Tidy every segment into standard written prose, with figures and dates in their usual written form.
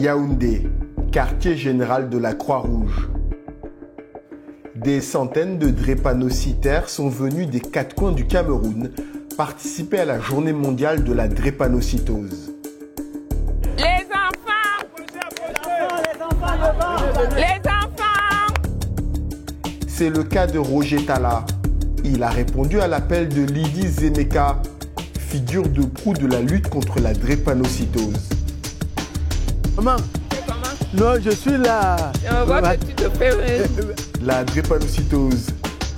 Yaoundé, quartier général de la Croix-Rouge. Des centaines de drépanocytaires sont venus des quatre coins du Cameroun participer à la journée mondiale de la drépanocytose. Les enfants! Les enfants! C'est le cas de Roger Tala. Il a répondu à l'appel de Lydie Zemeka, figure de proue de la lutte contre la drépanocytose. Maman, non, je suis là. La drépanocytose,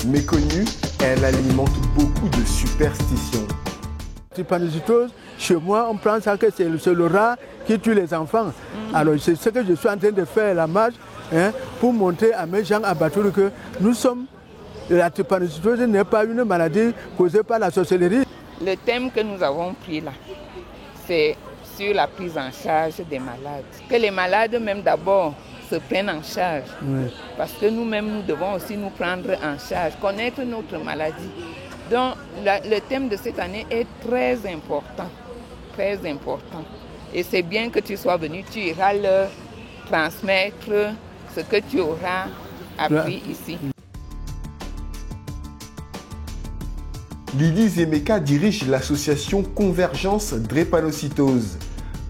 méconnue, elle alimente beaucoup de superstitions. La drépanocytose, chez moi, on prend ça que c'est le rat qui tue les enfants. Alors, c'est ce que je suis en train de faire, la marche, pour montrer à mes gens à Batoul que nous sommes. La drépanocytose n'est pas une maladie causée par la sorcellerie. Le thème que nous avons pris là, c'est sur la prise en charge des malades. Que les malades même d'abord se prennent en charge. Oui. Parce que nous-mêmes, nous devons aussi nous prendre en charge, connaître notre maladie. Donc, le thème de cette année est très important. Très important. Et c'est bien que tu sois venu, tu iras leur transmettre ce que tu auras appris ici. Lydie Zemeka dirige l'association Convergence Drépanocytose,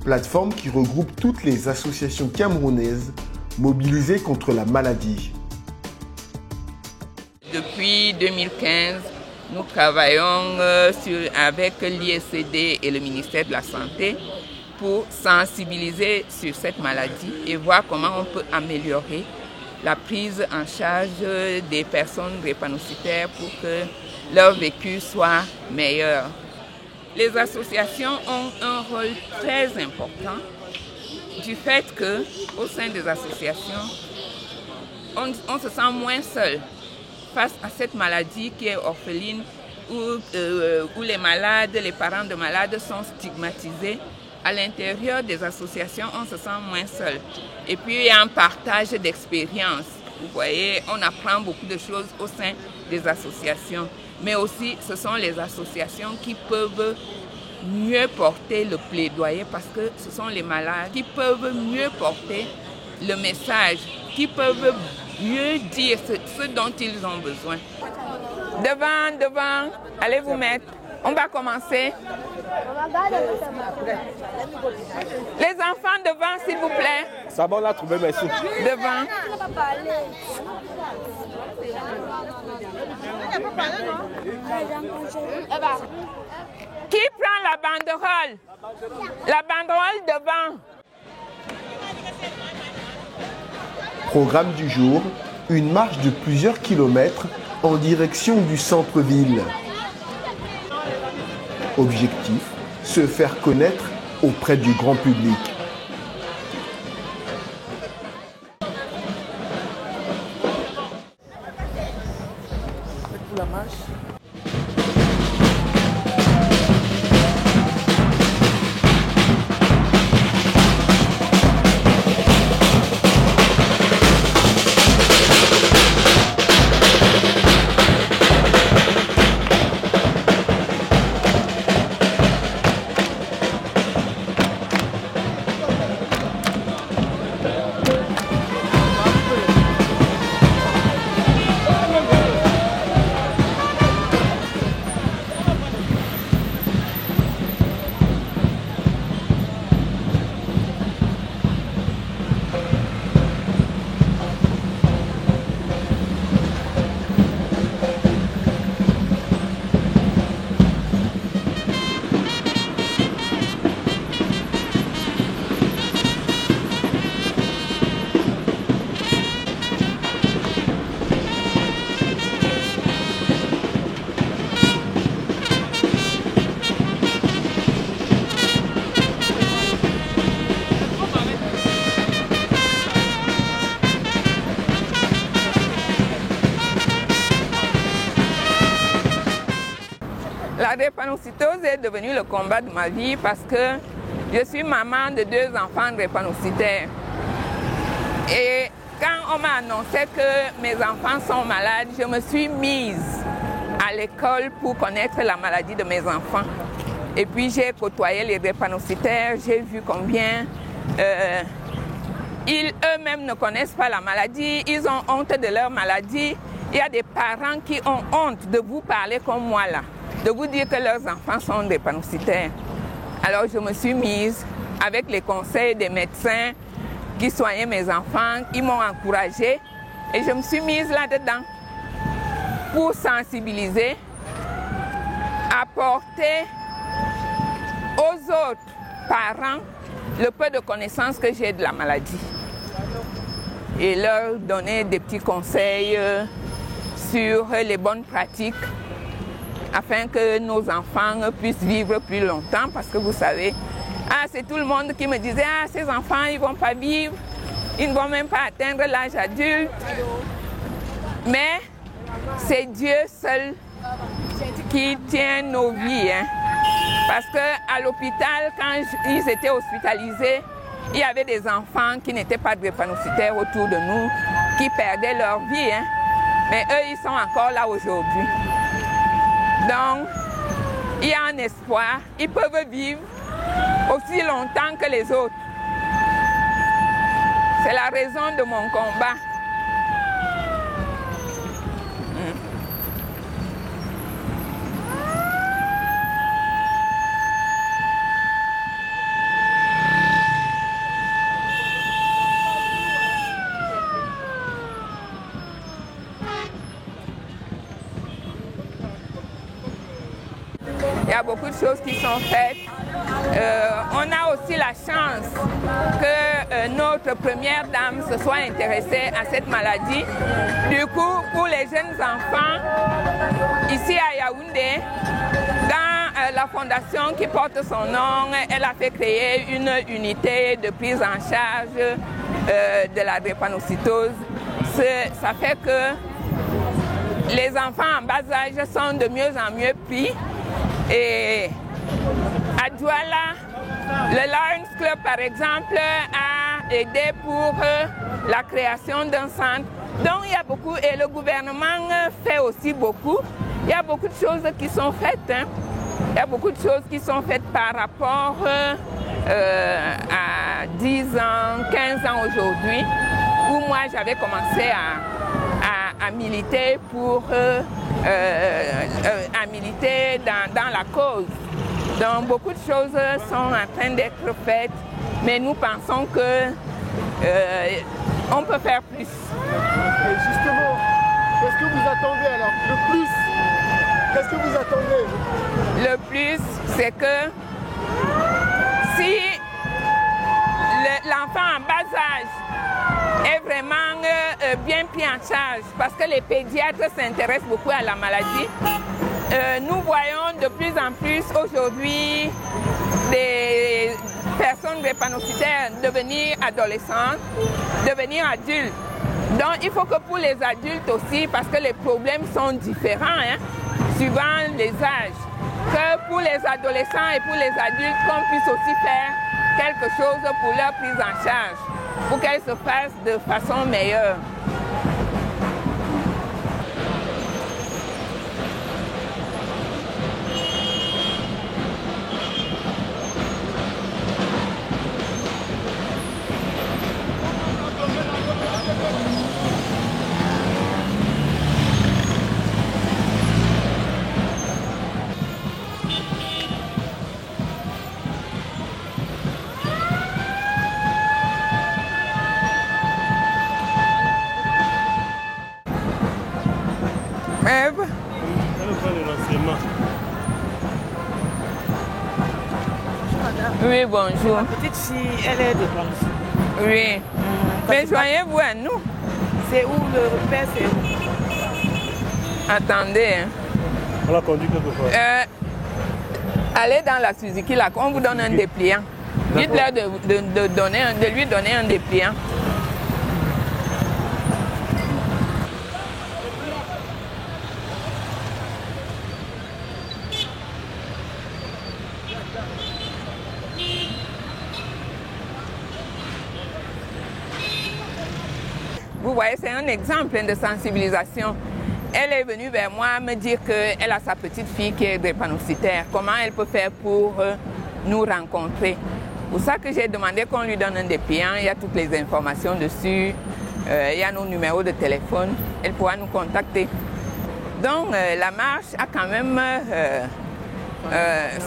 plateforme qui regroupe toutes les associations camerounaises mobilisées contre la maladie. Depuis 2015, nous travaillons avec l'ISCD et le ministère de la Santé pour sensibiliser sur cette maladie et voir comment on peut améliorer la prise en charge des personnes drépanocytaires pour que leur vécu soit meilleur. Les associations ont un rôle très important du fait qu'au sein des associations, on se sent moins seul face à cette maladie qui est orpheline, où les malades, les parents de malades sont stigmatisés. À l'intérieur des associations, on se sent moins seul. Et puis, il y a un partage d'expériences. Vous voyez, on apprend beaucoup de choses au sein des associations. Mais aussi, ce sont les associations qui peuvent mieux porter le plaidoyer parce que ce sont les malades qui peuvent mieux porter le message, qui peuvent mieux dire ce dont ils ont besoin. Devant, allez vous mettre. On va commencer. Les enfants devant, s'il vous plaît. Ça va, on l'a trouvé, merci. Devant. Qui prend la banderole? La banderole devant. Programme du jour, une marche de plusieurs kilomètres en direction du centre-ville. Objectif, se faire connaître auprès du grand public. La marche. La drépanocytose est devenue le combat de ma vie parce que je suis maman de 2 enfants drépanocytaires. Et quand on m'a annoncé que mes enfants sont malades, je me suis mise à l'école pour connaître la maladie de mes enfants. Et puis j'ai côtoyé les drépanocytaires, j'ai vu combien Ils eux-mêmes ne connaissent pas la maladie, ils ont honte de leur maladie. Il y a des parents qui ont honte de vous parler comme moi là, de vous dire que leurs enfants sont drépanocytaires. Alors je me suis mise avec les conseils des médecins qui soignaient mes enfants, ils m'ont encouragée et je me suis mise là-dedans pour sensibiliser, apporter aux autres parents le peu de connaissances que j'ai de la maladie et leur donner des petits conseils sur les bonnes pratiques afin que nos enfants puissent vivre plus longtemps parce que vous savez, c'est tout le monde qui me disait ces enfants ils vont pas vivre, ils ne vont même pas atteindre l'âge adulte. Mais c'est Dieu seul qui tient nos vies. Parce qu'à l'hôpital, quand ils étaient hospitalisés, il y avait des enfants qui n'étaient pas drépanocytaires autour de nous, qui perdaient leur vie. Mais eux, ils sont encore là aujourd'hui. Donc, il y a un espoir. Ils peuvent vivre aussi longtemps que les autres. C'est la raison de mon combat. Il y a beaucoup de choses qui sont faites. On a aussi la chance que notre première dame se soit intéressée à cette maladie. Du coup, pour les jeunes enfants, ici à Yaoundé, dans la fondation qui porte son nom, elle a fait créer une unité de prise en charge de la drépanocytose. Ça fait que les enfants en bas âge sont de mieux en mieux pris. Et à Douala, le Lions Club, par exemple, a aidé pour la création d'un centre. Donc, il y a beaucoup, et le gouvernement fait aussi beaucoup. Il y a beaucoup de choses qui sont faites. Il y a beaucoup de choses qui sont faites par rapport à 10 ans, 15 ans aujourd'hui, où moi, j'avais commencé à militer pour... à militer dans la cause. Donc beaucoup de choses sont en train d'être faites, mais nous pensons que on peut faire plus. Et justement, qu'est-ce que vous attendez alors? Le plus, qu'est-ce que vous attendez? Le plus, c'est que si l'enfant en bas âge est vraiment bien pris en charge, parce que les pédiatres s'intéressent beaucoup à la maladie. Nous voyons de plus en plus aujourd'hui des personnes drépanocytaires devenir adolescentes, devenir adultes. Donc il faut que pour les adultes aussi, parce que les problèmes sont différents, suivant les âges, que pour les adolescents et pour les adultes, qu'on puisse aussi faire quelque chose pour leur prise en charge, pour qu'elles se fassent de façon meilleure. Oui, bonjour. La petite fille, elle est de Blanche. Oui. Mais joignez-vous à nous. C'est où le repère, c'est où? Attendez. On l'a conduit quelque part. Allez dans la Suzuki, là, on vous donne un dépliant. Dites-leur de lui donner un dépliant. Vous voyez, c'est un exemple de sensibilisation. Elle est venue vers moi me dire qu'elle a sa petite fille qui est drépanocytaire. Comment elle peut faire pour nous rencontrer? Pour ça que j'ai demandé qu'on lui donne un dépliant, il y a toutes les informations dessus, il y a nos numéros de téléphone, elle pourra nous contacter. Donc la marche a quand même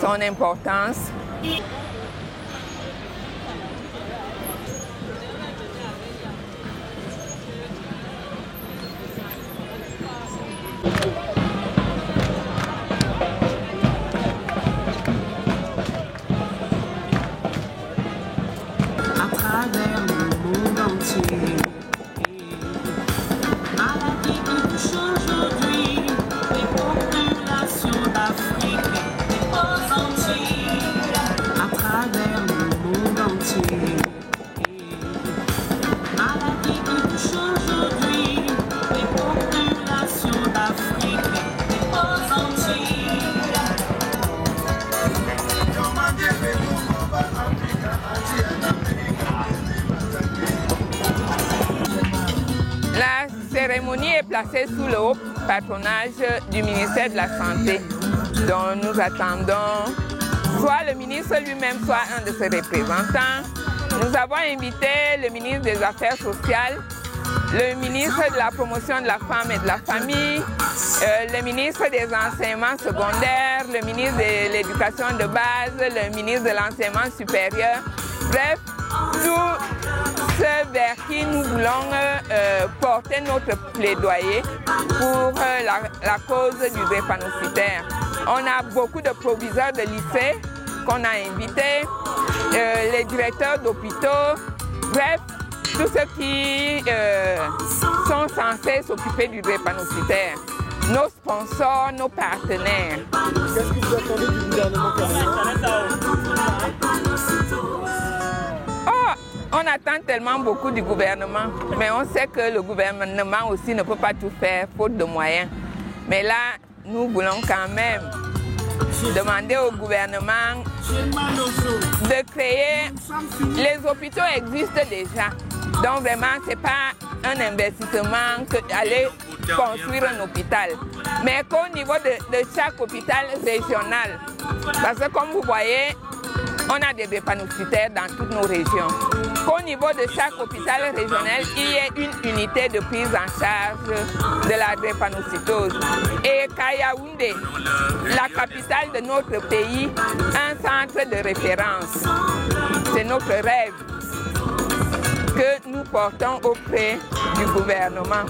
son importance. La cérémonie est placée sous le haut patronage du ministère de la Santé, dont nous attendons soit le ministre lui-même, soit un de ses représentants. Nous avons invité le ministre des Affaires sociales, le ministre de la Promotion de la Femme et de la Famille, le ministre des Enseignements secondaires, le ministre de l'Éducation de base, le ministre de l'Enseignement supérieur. Bref, tout ce vers qui nous voulons porter notre plaidoyer pour la cause du drépanocytaire. On a beaucoup de proviseurs de lycées qu'on a invités, les directeurs d'hôpitaux, bref, tous ceux qui sont censés s'occuper du drépanocytaire, nos sponsors, nos partenaires. Qu'est-ce que vous attendez du gouvernement? On attend tellement beaucoup du gouvernement, mais on sait que le gouvernement aussi ne peut pas tout faire, faute de moyens. Mais là, nous voulons quand même demander au gouvernement de créer... Les hôpitaux existent déjà, donc vraiment, ce n'est pas un investissement d'aller construire un hôpital, mais qu'au niveau de chaque hôpital régional, parce que comme vous voyez, on a des drépanocytaires dans toutes nos régions. Qu'au niveau de chaque hôpital régional, il y ait une unité de prise en charge de la drépanocytose. Et qu'à Yaoundé, la capitale de notre pays, un centre de référence. C'est notre rêve que nous portons auprès du gouvernement.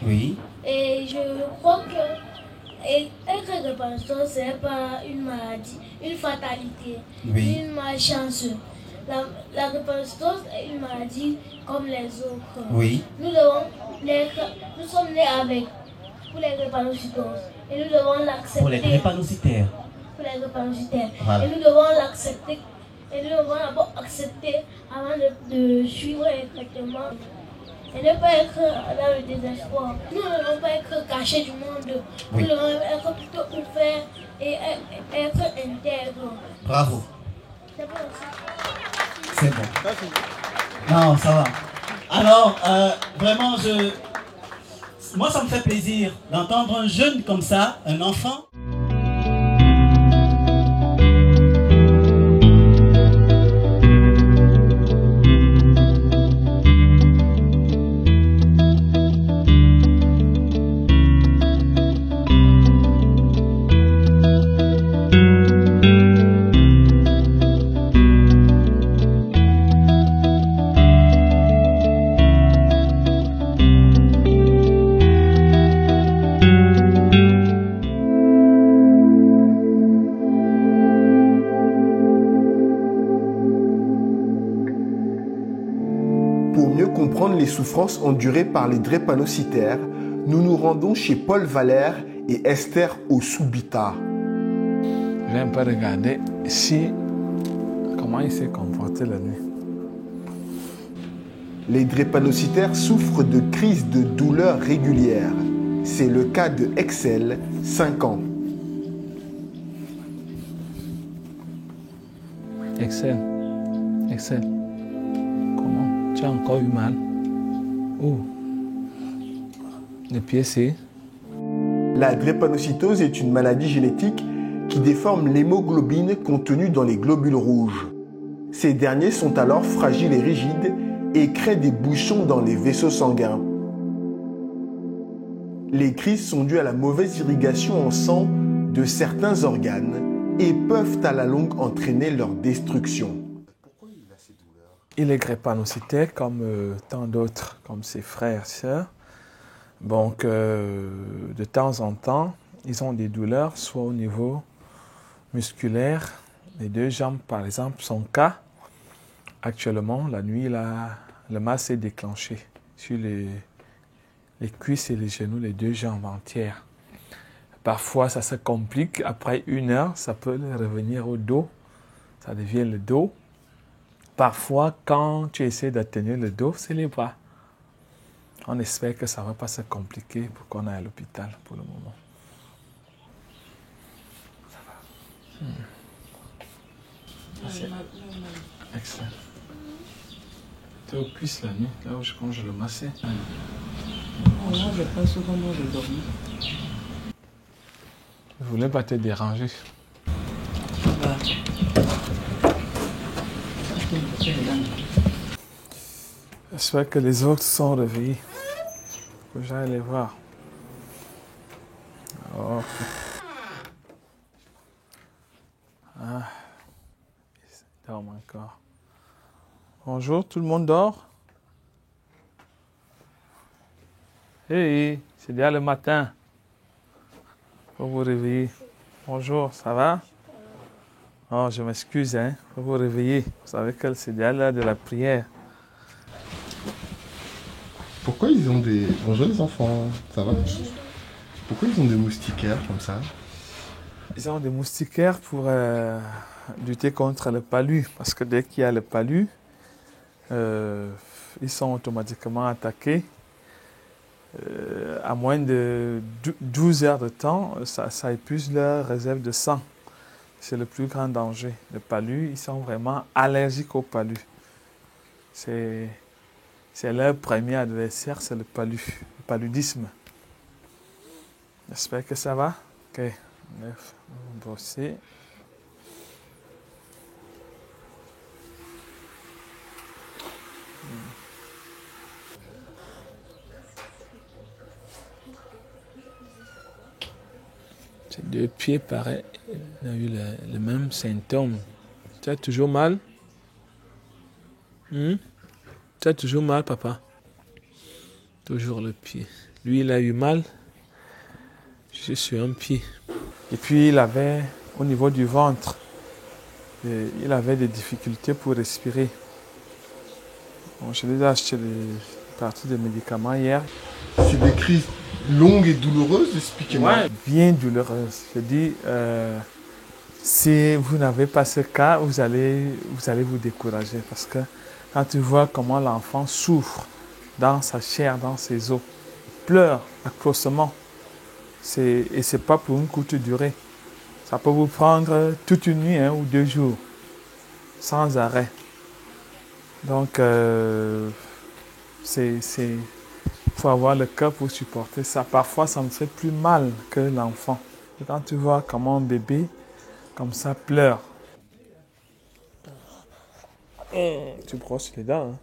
Oui. Et je crois que être drépanocytose, ce n'est pas une maladie, une fatalité, une malchance. La drépanocytose est une maladie comme les autres. Oui. Nous sommes nés avec pour les drépanocytoses et nous devons l'accepter. Pour les drépanocytaires. Pour les drépanocytaires. Voilà. Et nous devons l'accepter. Et nous devons d'abord accepter avant de suivre les traitements. Et ne pas être dans le désespoir. Nous ne devons pas être cachés du monde. Nous devons être plutôt ouverts et être intègres. Bravo. C'est bon aussi. C'est bon. Non, ça va. Alors, vraiment, moi, ça me fait plaisir d'entendre un jeune comme ça, un enfant. Les souffrances endurées par les drépanocytaires, nous nous rendons chez Paul Valère et Esther Osubita. J'ai un peu regardé comment il s'est comporté la nuit. Les drépanocytaires souffrent de crises de douleur régulières. C'est le cas de Excel, 5 ans. Excel. Comment? Tu as encore eu mal? Oh. Le pied, c'est... La drépanocytose est une maladie génétique qui déforme l'hémoglobine contenue dans les globules rouges. Ces derniers sont alors fragiles et rigides et créent des bouchons dans les vaisseaux sanguins. Les crises sont dues à la mauvaise irrigation en sang de certains organes et peuvent à la longue entraîner leur destruction. Il est drépanocytaire comme tant d'autres, comme ses frères et sœurs. Donc, de temps en temps, ils ont des douleurs, soit au niveau musculaire, les deux jambes par exemple. Son cas, actuellement, la nuit, le mal s'est déclenché sur les cuisses et les genoux, les deux jambes entières. Parfois, ça se complique. Après 1 heure, ça peut revenir au dos. Ça devient le dos. Parfois, quand tu essaies d'atténuer le dos, c'est les bras. On espère que ça ne va pas se compliquer pour qu'on aille à l'hôpital pour le moment. Ça va. Excellent. Tu es aux cuisses la nuit, là où quand je le massais. Moi, je prends souvent moi de dormir. Je ne voulais pas te déranger. J'espère que les autres sont réveillés. Faut que j'aille les voir. Oh. Ah. Ils dorment encore. Bonjour, tout le monde dort? Hey, c'est déjà le matin. Faut vous réveiller. Bonjour, ça va? Oh, je m'excuse, hein. Faut vous réveiller. Vous savez que c'est déjà l'heure de la prière. Pourquoi ils ont des... Bonjour les enfants, ça va? Pourquoi ils ont des moustiquaires comme ça? Ils ont des moustiquaires pour lutter contre le palu. Parce que dès qu'il y a le palu, ils sont automatiquement attaqués. À moins de 12 heures de temps, ça épuise leur réserve de sang. C'est le plus grand danger. Le palu, ils sont vraiment allergiques au palu. C'est leur premier adversaire, c'est le paludisme. J'espère que ça va. Ok, on va brosser. Ces 2 pieds, pareil, on a eu le même symptôme. Tu as toujours mal? Tu as toujours mal, papa? Toujours le pied. Lui, il a eu mal. Je suis un pied. Et puis, il avait, au niveau du ventre, il avait des difficultés pour respirer. Bon, je lui ai acheté des parties de médicaments hier. C'est des crises longues et douloureuses, expliquez-moi. Ouais, bien douloureuses. Je dis, si vous n'avez pas ce cas, vous allez vous décourager. Parce que quand tu vois comment l'enfant souffre dans sa chair, dans ses os, pleure atrocement, et ce n'est pas pour une courte durée. Ça peut vous prendre toute une nuit ou 2 jours, sans arrêt. Donc, il faut avoir le cœur pour supporter ça. Parfois, ça me fait plus mal que l'enfant. Quand tu vois comment un bébé, comme ça, pleure. Tu brosses les dents. Hein?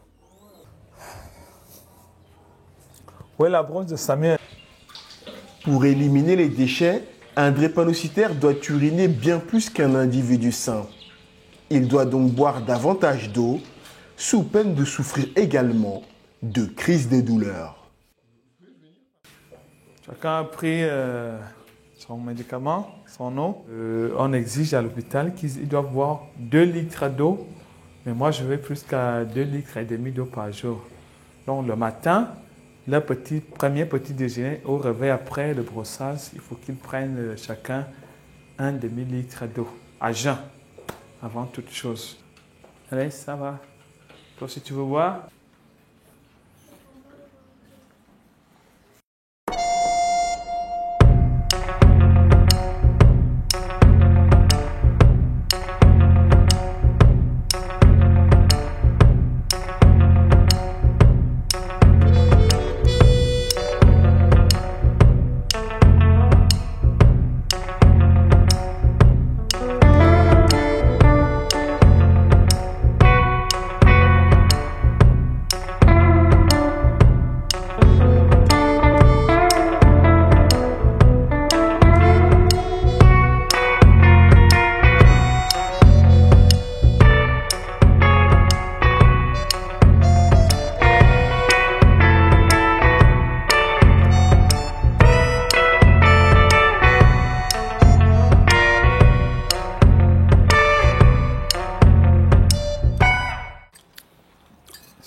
Où est la brosse de Samuel? Pour éliminer les déchets, un drépanocytaire doit uriner bien plus qu'un individu sain. Il doit donc boire davantage d'eau, sous peine de souffrir également de crises de douleur. Chacun a pris son médicament, son eau. On exige à l'hôpital qu'ils doivent boire 2 litres d'eau, mais moi je vais plus qu'à 2,5 litres d'eau par jour. Donc le matin, le premier petit déjeuner, au réveil après le brossage, il faut qu'ils prennent chacun 1 demi-litre d'eau à jeun, avant toute chose. Allez, ça va. Toi, si tu veux boire,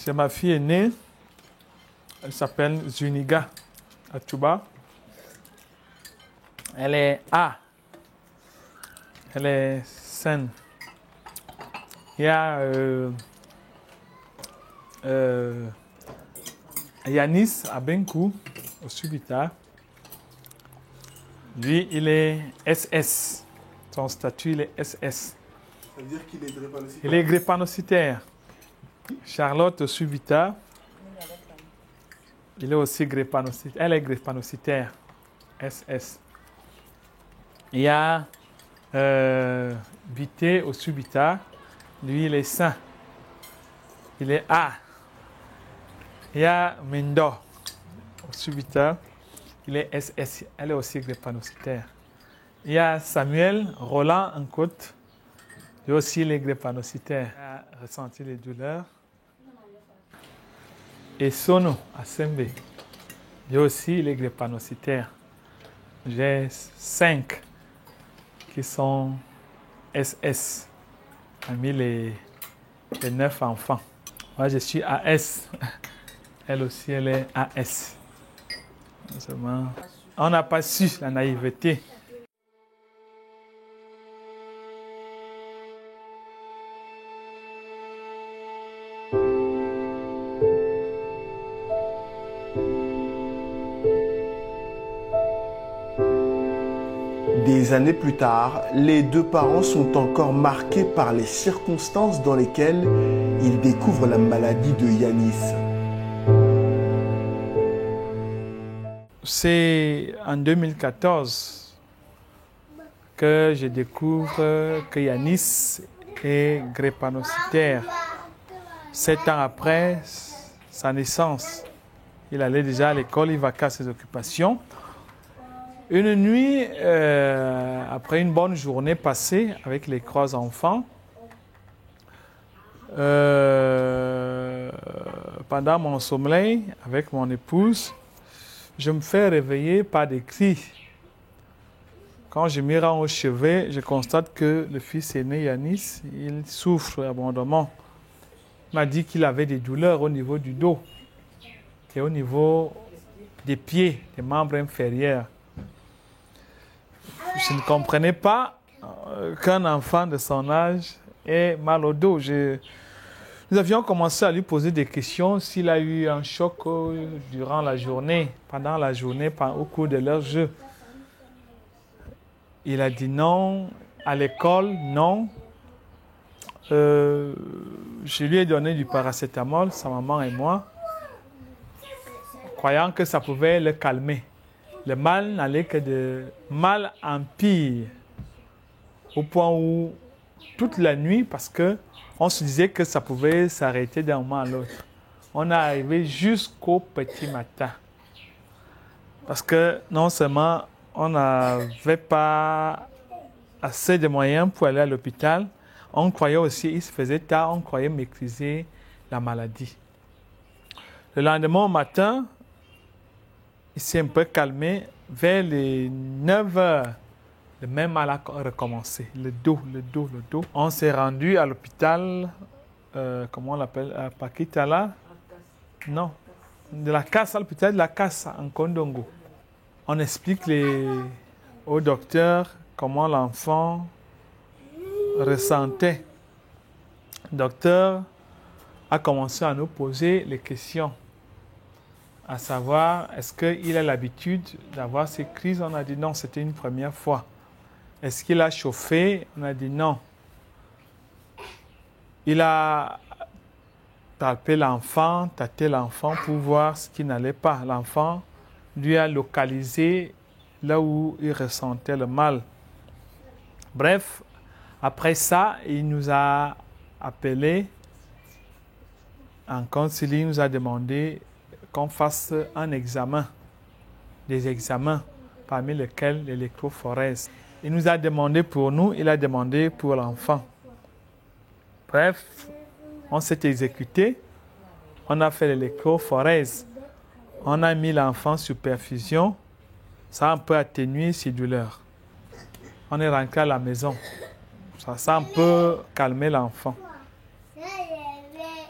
C'est ma fille aînée. Elle s'appelle Zuniga Atuba. Elle est A. Elle est saine. Il y a Yanis Abenkou au Subita. Lui, il est SS. Son statut, il est SS. Ça veut dire qu'il est drépanocytaire. Il est drépanocytaire. Charlotte au Subita. Il est aussi drépanocytaire. Elle est drépanocytaire. SS. Il y a Vité au Subita. Lui, il est sain. Il est A. Il y a Mendo au Subita. Il est SS. Elle est aussi drépanocytaire. Il y a Samuel Roland en côte. Lui aussi, il est drépanocytaire. Il a ressenti les douleurs. Et Sono à Sembe. Lui aussi, il est drépanocytaire. J'ai 5 qui sont SS parmi les 9 enfants. Moi, je suis AS. Elle aussi, elle est AS. On n'a pas su la naïveté. Des années plus tard, les deux parents sont encore marqués par les circonstances dans lesquelles ils découvrent la maladie de Yanis. C'est en 2014 que je découvre que Yanis est drépanocytaire. 7 ans après sa naissance, il allait déjà à l'école, il vaquait à ses occupations. Une nuit, après une bonne journée passée avec les 3 enfants, pendant mon sommeil avec mon épouse, je me fais réveiller par des cris. Quand je me rends au chevet, je constate que le fils aîné Yanis, il souffre abondamment. Il m'a dit qu'il avait des douleurs au niveau du dos et au niveau des pieds, des membres inférieurs. Je ne comprenais pas qu'un enfant de son âge ait mal au dos. Nous avions commencé à lui poser des questions s'il a eu un choc durant la journée, pendant la journée, au cours de leur jeu. Il a dit non. À l'école, non. Je lui ai donné du paracétamol, sa maman et moi, croyant que ça pouvait le calmer. Le mal n'allait que de mal en pire, au point où toute la nuit, parce qu'on se disait que ça pouvait s'arrêter d'un moment à l'autre, on est arrivé jusqu'au petit matin. Parce que non seulement on n'avait pas assez de moyens pour aller à l'hôpital, on croyait aussi, il se faisait tard, on croyait maîtriser la maladie. Le lendemain matin, il s'est un peu calmé. Vers les 9 heures, le même mal a recommencé. Le dos. On s'est rendu à l'hôpital, comment on l'appelle, à Pakitala? Non, de la Casa, l'hôpital de la Casa, en Kondongo. On explique au docteur comment l'enfant ressentait. Le docteur a commencé à nous poser les questions. À savoir, est-ce qu'il a l'habitude d'avoir ces crises? On a dit non, c'était une première fois. Est-ce qu'il a chauffé? On a dit non. Il a palpé l'enfant, tâté l'enfant pour voir ce qui n'allait pas. L'enfant lui a localisé là où il ressentait le mal. Bref, après ça, il nous a appelés en conseil, il nous a demandé qu'on fasse un examen, des examens, parmi lesquels l'électrophorèse. Il nous a demandé pour nous, il a demandé pour l'enfant. Bref, on s'est exécuté, on a fait l'électrophorèse, on a mis l'enfant sous perfusion, ça a un peu atténué ses douleurs. On est rentré à la maison, ça a un peu calmé l'enfant.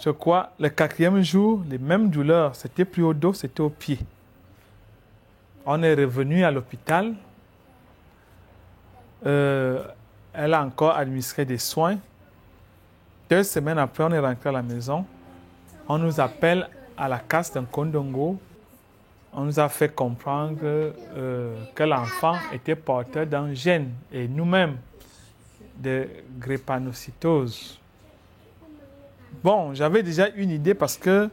je crois, le 4e jour, les mêmes douleurs, c'était plus au dos, c'était au pied. On est revenu à l'hôpital. Elle a encore administré des soins. 2 semaines après, on est rentré à la maison. On nous appelle à la casse d'un Kondongo. On nous a fait comprendre que l'enfant était porteur d'un gène, et nous-mêmes, de drépanocytose. Bon, j'avais déjà une idée parce que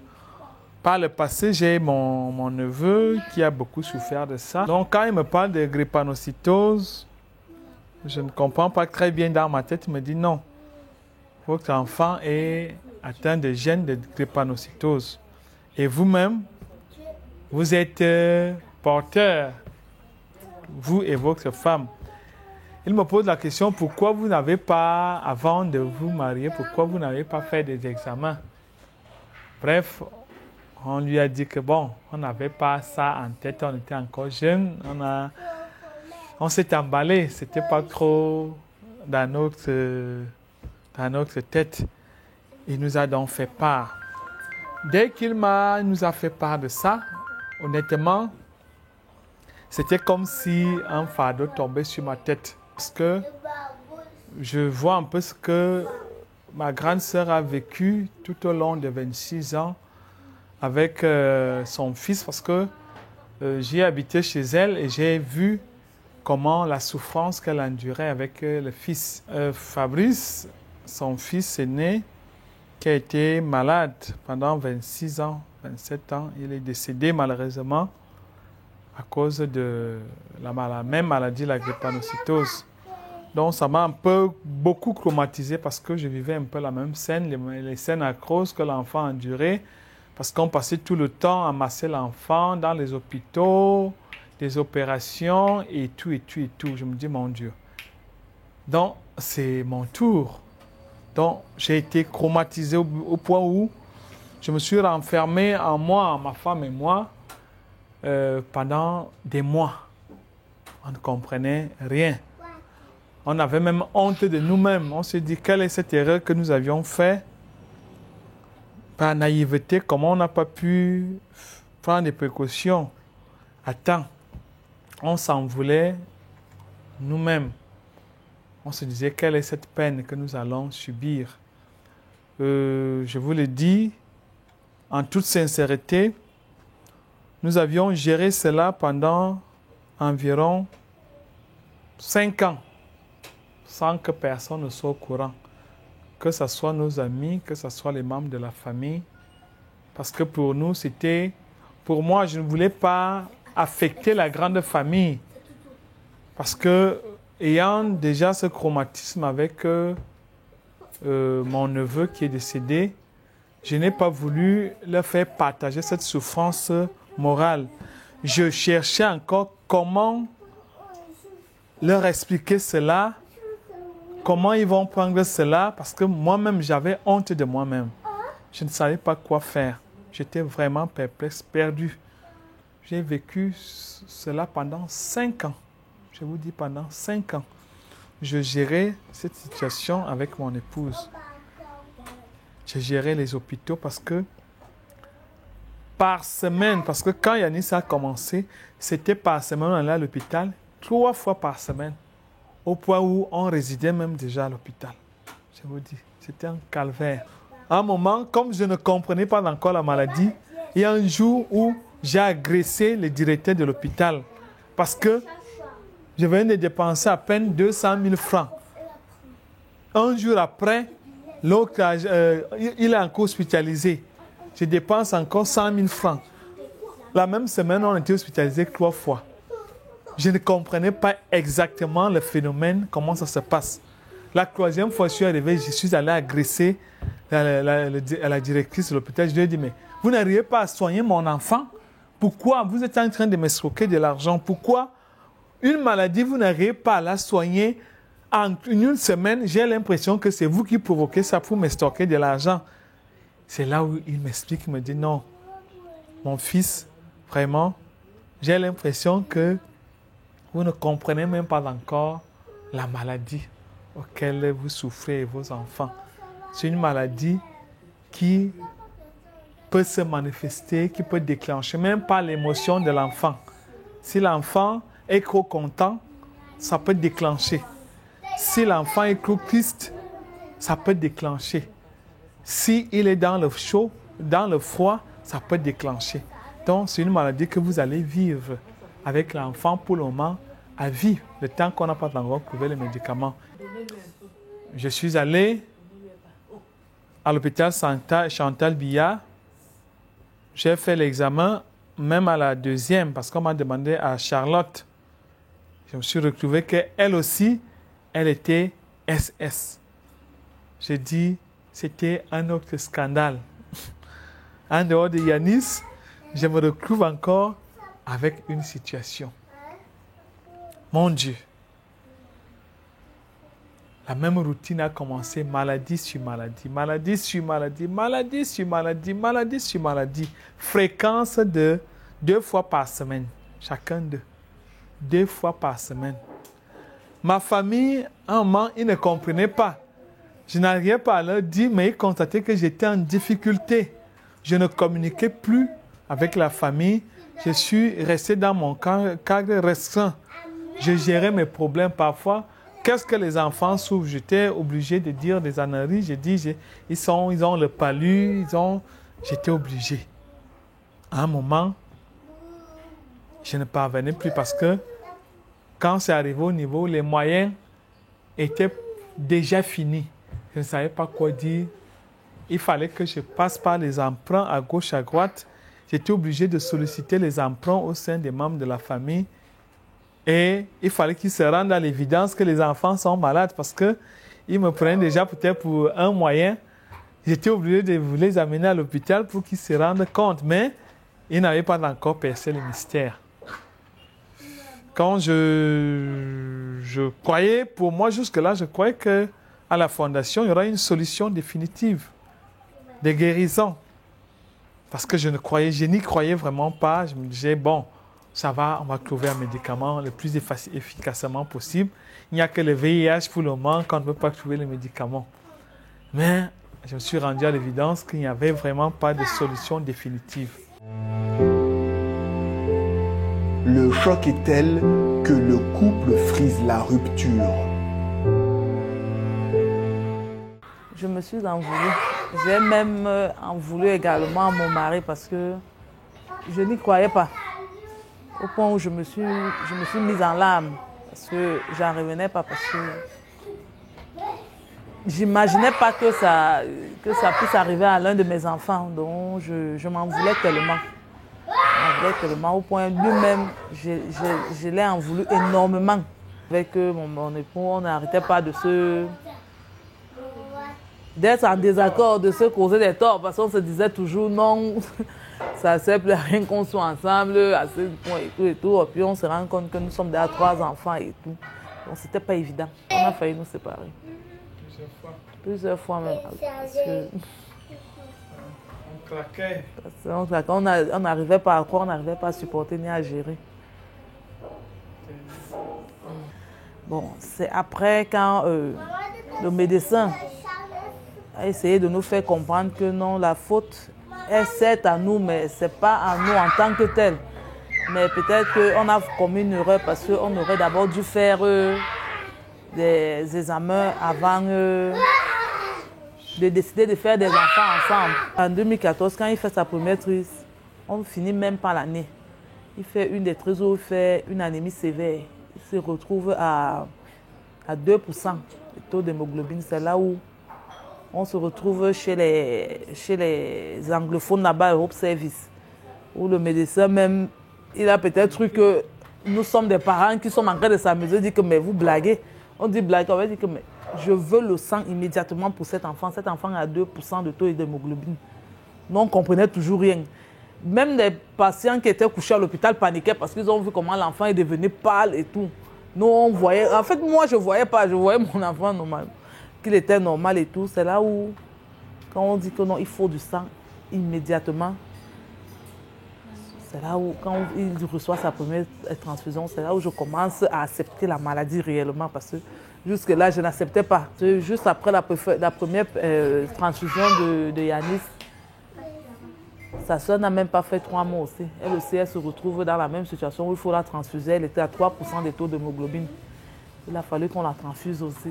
par le passé, j'ai mon neveu qui a beaucoup souffert de ça. Donc, quand il me parle de drépanocytose, je ne comprends pas très bien dans ma tête. Il me dit non, votre enfant est atteint de gène de drépanocytose. Et vous-même, vous êtes porteur, vous et votre femme. Il me pose la question, pourquoi vous n'avez pas, avant de vous marier, pourquoi vous n'avez pas fait des examens? Bref, on lui a dit que bon, on n'avait pas ça en tête, on était encore jeunes, on s'est emballé, c'était pas trop dans notre tête. Il nous a donc fait part. Dès qu'il nous a fait part de ça, honnêtement, c'était comme si un fardeau tombait sur ma tête. Parce que je vois un peu ce que ma grande sœur a vécu tout au long de 26 ans avec son fils. Parce que j'ai habité chez elle et j'ai vu comment la souffrance qu'elle endurait avec le fils. Fabrice, son fils aîné, qui a été malade pendant 26 ans, 27 ans, il est décédé malheureusement à cause de la même maladie, la drépanocytose. Donc ça m'a beaucoup traumatisé parce que je vivais un peu la même scène, les scènes atroces que l'enfant a endurées, parce qu'on passait tout le temps à masser l'enfant dans les hôpitaux, des opérations et tout. Je me dis, mon Dieu. Donc c'est mon tour. Donc j'ai été traumatisé au point où je me suis renfermé en moi, ma femme et moi, pendant des mois. On ne comprenait rien. On avait même honte de nous-mêmes. On s'est dit, quelle est cette erreur que nous avions faite? Par naïveté, comment on n'a pas pu prendre des précautions à temps? On s'en voulait nous-mêmes. On se disait, quelle est cette peine que nous allons subir? Je vous le dis, en toute sincérité, nous avions géré cela pendant environ 5 ans, sans que personne ne soit au courant, que ce soit nos amis, que ce soit les membres de la famille, parce que pour nous, pour moi, je ne voulais pas affecter la grande famille, parce que, ayant déjà ce traumatisme avec mon neveu qui est décédé, je n'ai pas voulu leur faire partager cette souffrance morale. Je cherchais encore comment leur expliquer cela, comment ils vont prendre cela, parce que moi-même, j'avais honte de moi-même. Je ne savais pas quoi faire. J'étais vraiment perplexe, perdu. J'ai vécu cela pendant 5 ans. Je vous dis, pendant 5 ans. Je gérais cette situation avec mon épouse. J'ai géré les hôpitaux parce que par semaine, parce que quand Yanis a commencé, c'était par semaine, on allait à l'hôpital 3 fois par semaine, au point où on résidait même déjà à l'hôpital. Je vous dis, c'était un calvaire. À un moment, comme je ne comprenais pas encore la maladie, il y a un jour où j'ai agressé le directeur de l'hôpital parce que je venais de dépenser à peine 200 000 francs. Un jour après, l'autre, il est encore hospitalisé. Je dépense encore 100 000 francs. La même semaine, on était hospitalisé 3 fois. Je ne comprenais pas exactement le phénomène, comment ça se passe. La 3e fois, je suis arrivé, je suis allé agresser la directrice de l'hôpital. Je lui ai dit, mais vous n'arrivez pas à soigner mon enfant? Pourquoi vous êtes en train de m'escroquer de l'argent? Pourquoi une maladie, vous n'arrivez pas à la soigner en une semaine? J'ai l'impression que c'est vous qui provoquez ça pour m'escroquer de l'argent. C'est là où il m'explique, il me dit, non, mon fils, vraiment, j'ai l'impression que vous ne comprenez même pas encore la maladie auquel vous souffrez et vos enfants. C'est une maladie qui peut se manifester, qui peut déclencher, même pas l'émotion de l'enfant. Si l'enfant est trop content, ça peut déclencher. Si l'enfant est trop triste, ça peut déclencher. Si il est dans le chaud, dans le froid, ça peut déclencher. Donc, c'est une maladie que vous allez vivre avec l'enfant pour le moment à vie, le temps qu'on n'a pas encore trouvé les médicaments. Je suis allé à l'hôpital Chantal Biya. J'ai fait l'examen, même à la deuxième, parce qu'on m'a demandé à Charlotte. Je me suis retrouvé qu'elle aussi, elle était SS. J'ai dit, c'était un autre scandale. En dehors de Yanis, je me retrouve encore avec une situation. Mon Dieu. La même routine a commencé, maladie sur maladie, maladie sur maladie, maladie sur maladie, maladie sur maladie. Fréquence de 2 fois par semaine, chacun d'eux. 2 fois par semaine. Ma famille, à un moment, ils ne comprenaient pas. Je n'arrivais pas à leur dire, mais ils constataient que j'étais en difficulté. Je ne communiquais plus avec la famille. Je suis resté dans mon cadre restreint. Je gérais mes problèmes parfois. Qu'est-ce que les enfants souffrent? J'étais obligé de dire des âneries. J'ai dit, ils ont le palu, J'étais obligé. À un moment, je ne parvenais plus parce que quand c'est arrivé au niveau, les moyens étaient déjà finis. Je ne savais pas quoi dire. Il fallait que je passe par les emprunts à gauche, à droite. J'étais obligé de solliciter les emprunts au sein des membres de la famille. Et il fallait qu'ils se rendent à l'évidence que les enfants sont malades parce qu'ils me prenaient déjà peut-être pour un moyen. J'étais obligé de les amener à l'hôpital pour qu'ils se rendent compte. Mais ils n'avaient pas encore percé le mystère. Quand je croyais, pour moi jusque-là, je croyais qu'à la fondation, il y aurait une solution définitive de guérison. Parce que je n'y croyais vraiment pas. Je me disais, bon, ça va, on va trouver un médicament le plus efficacement possible. Il n'y a que le VIH pour le moment qu'on ne peut pas trouver le médicament. Mais je me suis rendu à l'évidence qu'il n'y avait vraiment pas de solution définitive. Le choc est tel que le couple frise la rupture. Je me suis en voulu. J'ai même en voulu également à mon mari parce que je n'y croyais pas. Au point où je me suis mise en larmes parce que j'en revenais pas, parce que j'imaginais pas que ça puisse arriver à l'un de mes enfants. Donc je m'en voulais tellement. Au point lui-même, je l'ai en voulu énormément. Avec mon époux, on n'arrêtait pas d'être en désaccord, de se causer des torts, parce qu'on se disait toujours non, ça ne sert plus à rien qu'on soit ensemble, à ce point et tout et tout. Et puis on se rend compte que nous sommes déjà 3 enfants et tout. Donc c'était pas évident. On a failli nous séparer. Plusieurs fois même. Parce que on claquait. On n'arrivait pas à croire, on n'arrivait pas à supporter ni à gérer. Bon, c'est après quand le médecin a essayé de nous faire comprendre que non, la faute est certes à nous, mais ce n'est pas à nous en tant que tel. Mais peut-être qu'on a commis une erreur parce qu'on aurait d'abord dû faire des examens avant de décider de faire des enfants ensemble. En 2014, quand il fait sa première trise, on ne finit même pas l'année. Il fait une des trises où il fait une anémie sévère. Il se retrouve à 2% de taux d'hémoglobine. C'est là où on se retrouve chez les anglophones là-bas, Europe Service, où le médecin même, il a peut-être cru que nous sommes des parents qui sommes en train de s'amuser, dit que mais vous blaguez. On dit blague, on va dire que mais je veux le sang immédiatement pour cet enfant. Cet enfant a 2% de taux d'hémoglobine. Nous, on ne comprenait toujours rien. Même les patients qui étaient couchés à l'hôpital paniquaient parce qu'ils ont vu comment l'enfant est devenu pâle et tout. Nous, on voyait... En fait, moi, je ne voyais pas. Je voyais mon enfant normal, qu'il était normal et tout. C'est là où, quand on dit que non, il faut du sang immédiatement, c'est là où, quand il reçoit sa première transfusion, c'est là où je commence à accepter la maladie réellement parce que Jusque-là, je n'acceptais pas. Juste après la première transfusion de Yanis, sa soeur n'a même pas fait 3 mois aussi. Elle aussi, elle se retrouve dans la même situation où il faut la transfuser. Elle était à 3% des taux d'hémoglobine. Il a fallu qu'on la transfuse aussi.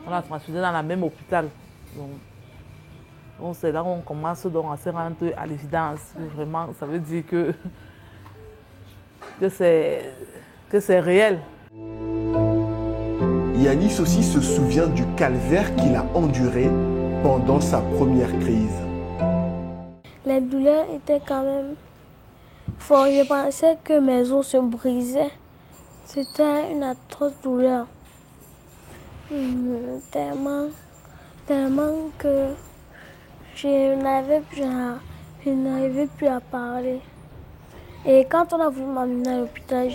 On l'a transfusée dans le même hôpital. Donc c'est là où on commence donc à se rendre à l'évidence. Vraiment, ça veut dire que c'est réel. Yanis aussi se souvient du calvaire qu'il a enduré pendant sa première crise. Les douleurs étaient quand même fortes. Je pensais que mes os se brisaient. C'était une atroce douleur. Tellement que je n'arrivais plus à parler. Et quand on a voulu m'emmener à l'hôpital,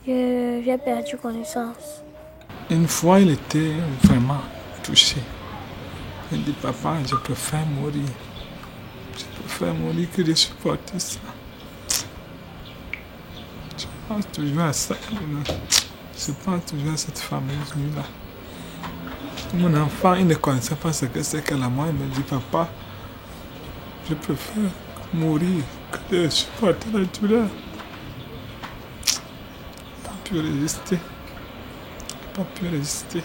j'ai perdu connaissance. Une fois, il était vraiment touché. Il dit, papa, je préfère mourir. Je préfère mourir que de supporter ça. Je pense toujours à ça. Je pense toujours à cette fameuse nuit-là. Mon enfant, il ne connaissait pas ce que c'est que la mort. Il me dit, papa, je préfère mourir que de supporter la douleur. Je n'ai pas pu résister. Je n'ai pas pu résister.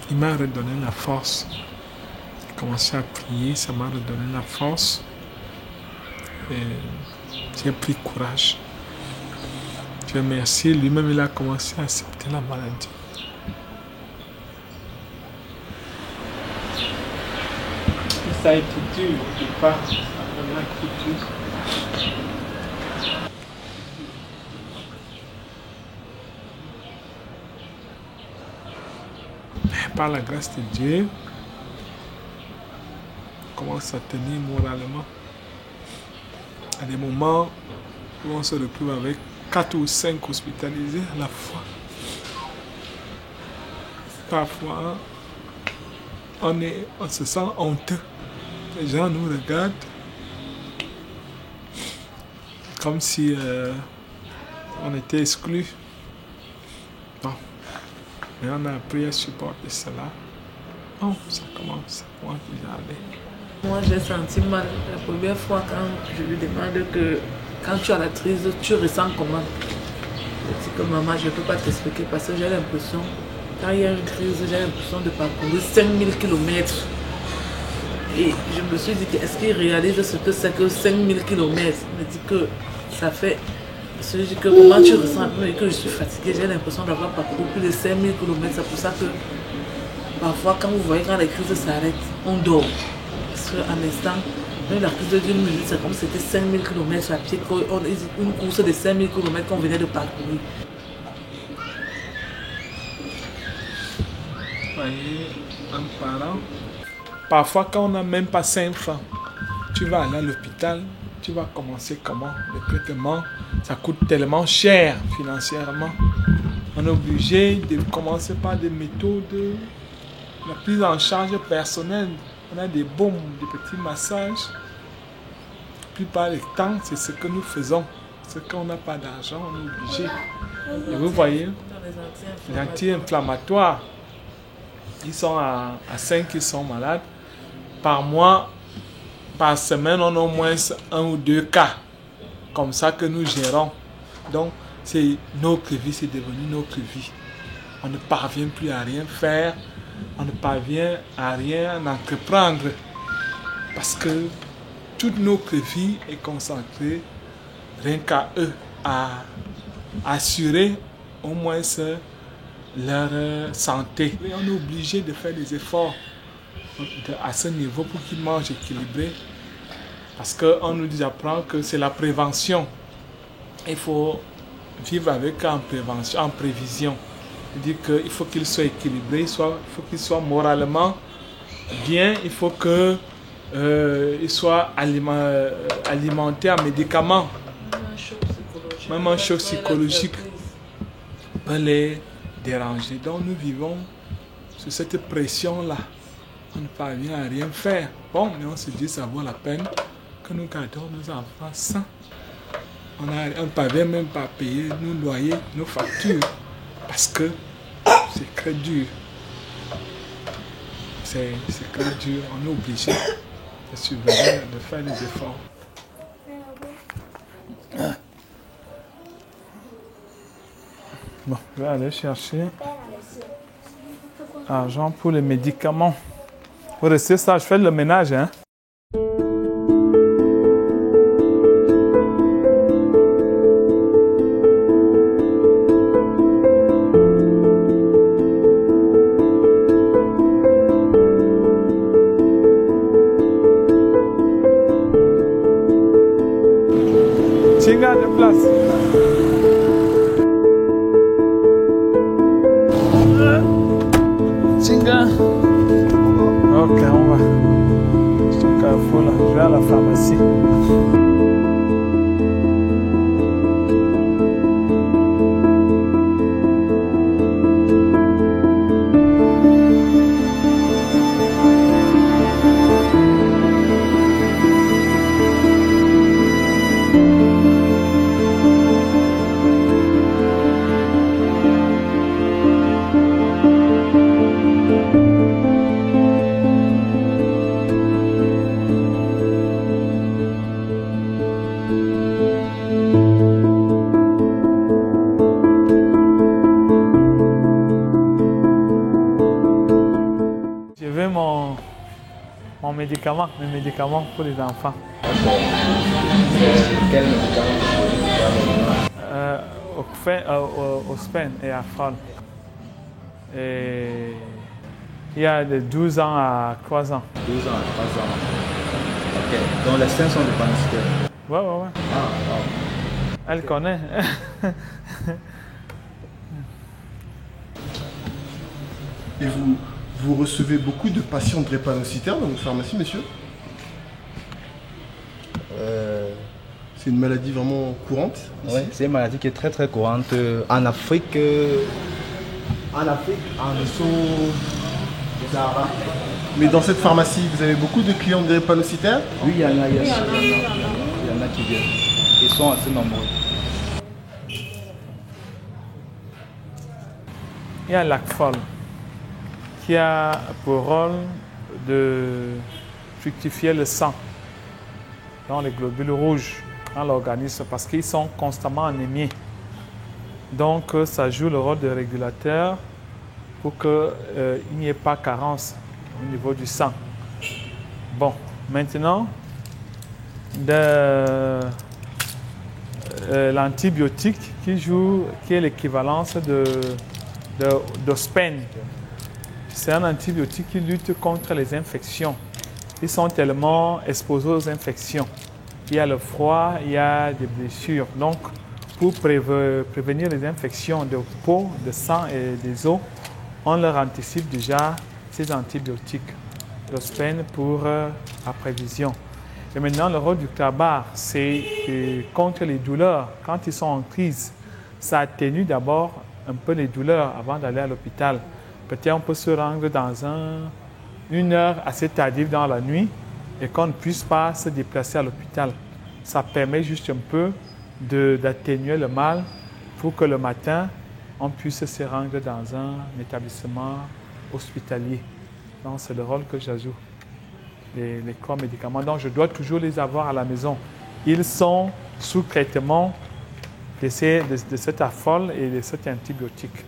Il m'a redonné la force. J'ai commencé à prier, ça m'a redonné la force. Et j'ai pris courage. Je remercie, lui-même il a commencé à accepter la maladie. Ça a été dur au départ, ça a été dur. Mais par la grâce de Dieu, on commence à tenir moralement. À des moments où on se retrouve avec 4 ou 5 hospitalisés à la fois. Parfois, on se sent honteux. Les gens nous regardent comme si on était exclus. Bon. Mais on a appris à supporter cela. Bon, ça commence déjà à aller. Moi, j'ai senti mal la première fois quand je lui demande que quand tu as la crise, tu ressens comment? Je dis que maman, je ne peux pas t'expliquer parce que j'ai l'impression, quand il y a une crise, j'ai l'impression de parcourir 5000 km. Et je me suis dit, est-ce qu'il réalise ce que c'est que 5000 km? Il me dit que ça fait. Je me dis que comment tu ressens et que je suis fatiguée, j'ai l'impression d'avoir parcouru plus de 5000 km. C'est pour ça que parfois, quand vous voyez quand les crises s'arrêtent, on dort. Parce qu'en instant, même la crise d'une minute, c'est comme si c'était 5000 km à pied, une course de 5000 km qu'on venait de parcourir. Vous voyez, un parent, parfois quand on n'a même pas 5 francs, tu vas aller à l'hôpital, tu vas commencer comment? Le traitement, ça coûte tellement cher financièrement. On est obligé de commencer par des méthodes de la prise en charge personnelle. On a des baumes, des petits massages. La plupart du temps, c'est ce que nous faisons. C'est qu'on n'a pas d'argent, on est obligé. Et vous voyez, les anti-inflammatoires, ils sont à 5 qui sont malades. Par mois, par semaine, on a au moins 1 ou 2 cas. Comme ça que nous gérons. Donc, c'est notre vie, c'est devenu notre vie. On ne parvient plus à rien faire. On ne parvient à rien entreprendre. Parce que toute notre vie est concentrée rien qu'à eux, à assurer au moins leur santé. Et on est obligé de faire des efforts à ce niveau pour qu'ils mangent équilibré. Parce qu'on nous apprend que c'est la prévention. Il faut vivre avec en prévention, en prévision. C'est-à-dire qu'il faut qu'il soit équilibré, il faut qu'il soit moralement bien, il faut qu'il soit alimenté en médicaments. Même un choc psychologique peut les déranger. Donc nous vivons sur cette pression-là. On ne parvient à rien faire. Bon, mais on se dit que ça vaut la peine que nous gardons nos enfants sains. On ne parvient même pas à payer nos loyers, nos factures, parce que c'est très dur. C'est très dur. On est obligé de surveiller, de faire des efforts. Bon, je vais aller chercher l'argent pour les médicaments. Vous restez ça, je fais le ménage, hein. Chinga de place. Chinga. Ok, on va. Je suis carrefour là. Je vais à la pharmacie. Mes médicaments pour les enfants. Quel médicament au Spain et à Frol. Et il y a de 12 ans à 3 ans. 12 ans à 3 ans. Ok. Donc les seins sont de panicité. Ouais. Ah, wow. Elle connaît. Et vous recevez beaucoup de patients drépanocytaires dans votre pharmacie, monsieur? C'est une maladie vraiment courante? Oui, c'est une maladie qui est très courante en Afrique, en dessous du Sahara. Mais dans cette pharmacie, vous avez beaucoup de clients drépanocytaires? Oui, il y en a, il y en a qui viennent. Ils sont assez nombreux. Il y a l'Acfol qui a pour rôle de fructifier le sang dans les globules rouges dans l'organisme parce qu'ils sont constamment anémiés. Donc ça joue le rôle de régulateur pour qu'il n'y ait pas carence au niveau du sang. Bon, maintenant, l'antibiotique qui est l'équivalence d'Ospen. C'est un antibiotique qui lutte contre les infections. Ils sont tellement exposés aux infections. Il y a le froid, il y a des blessures. Donc, pour prévenir les infections de peau, de sang et des os, on leur anticipe déjà ces antibiotiques. L'Ospen pour la prévision. Et maintenant, le rôle du tabac, c'est contre les douleurs. Quand ils sont en crise, ça atténue d'abord un peu les douleurs avant d'aller à l'hôpital. Peut-être on peut se rendre dans une heure assez tardive dans la nuit et qu'on ne puisse pas se déplacer à l'hôpital. Ça permet juste un peu d'atténuer le mal pour que le matin, on puisse se rendre dans un établissement hospitalier. Donc, c'est le rôle que j'ajoute, les corps médicaments. Donc, je dois toujours les avoir à la maison. Ils sont sous traitement de cet Afol et de cet antibiotique.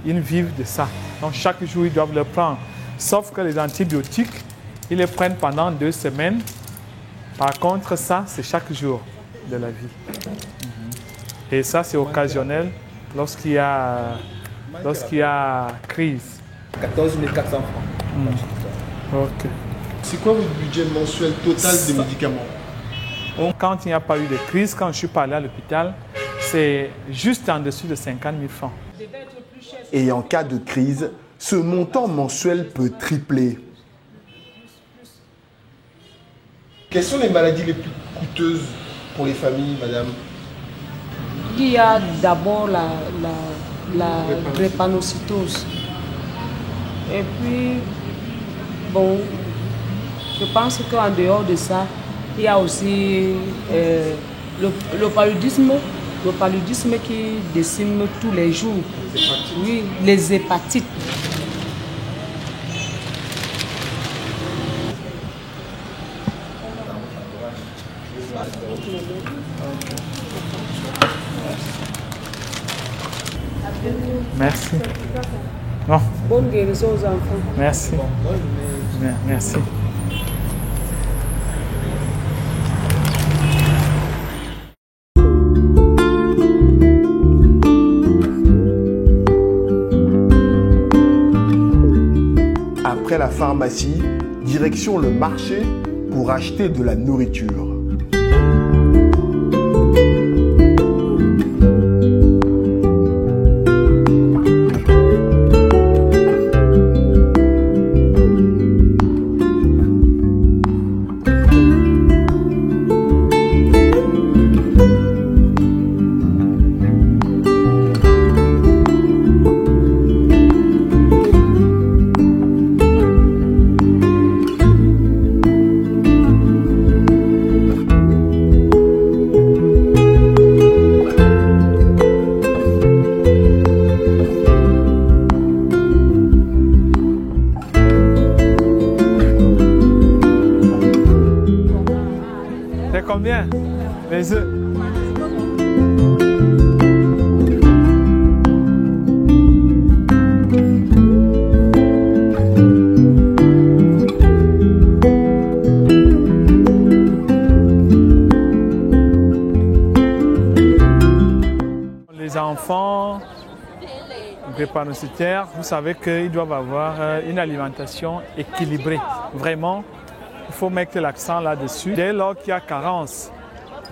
Ils vivent de ça. Donc, chaque jour, ils doivent le prendre. Sauf que les antibiotiques, ils les prennent pendant 2 semaines. Par contre, ça, c'est chaque jour de la vie. Et ça, c'est occasionnel lorsqu'il y a crise. 14 400 francs. Ok. C'est quoi votre budget mensuel total des médicaments? Quand il n'y a pas eu de crise, quand je suis pas allé à l'hôpital, c'est juste en dessous de 50 000 francs. Et en cas de crise, ce montant mensuel peut tripler. Quelles sont les maladies les plus coûteuses pour les familles, madame? Il y a d'abord la drépanocytose. Et puis, bon, je pense qu'en dehors de ça, il y a aussi Le paludisme qui décime tous les jours. Oui, les hépatites. Merci. Bon. Bonne guérison aux enfants. Merci. Merci. Après la pharmacie, direction le marché pour acheter de la nourriture. C'est combien les œufs? Les enfants drépanocytaires, vous savez qu'ils doivent avoir une alimentation équilibrée. Vraiment, il faut mettre l'accent là-dessus. Dès lors qu'il y a carence,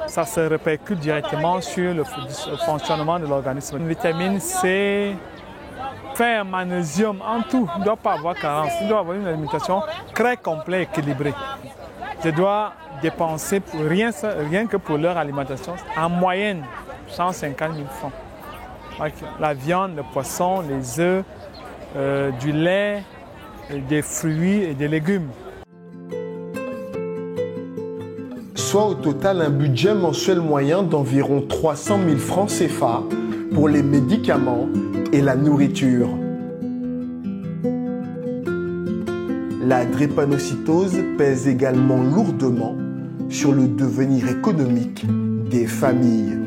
ça se répercute directement sur le fonctionnement de l'organisme. Une vitamine C, fer, magnésium, en tout, il ne doit pas avoir carence. Il doit avoir une alimentation très complète, équilibrée. Je dois dépenser pour rien que pour leur alimentation, en moyenne, 150 000 francs. La viande, le poisson, les œufs, du lait, des fruits et des légumes. Soit au total un budget mensuel moyen d'environ 300 000 francs CFA pour les médicaments et la nourriture. La drépanocytose pèse également lourdement sur le devenir économique des familles.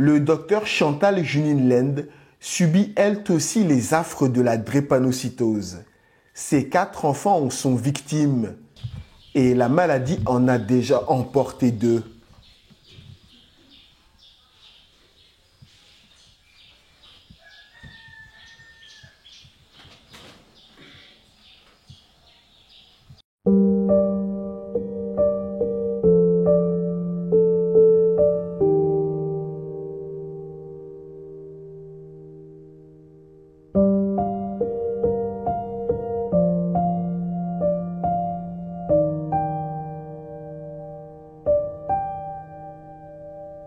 Le docteur Chantal Junine Lend subit elle aussi les affres de la drépanocytose. Ses 4 enfants en sont victimes et la maladie en a déjà emporté 2.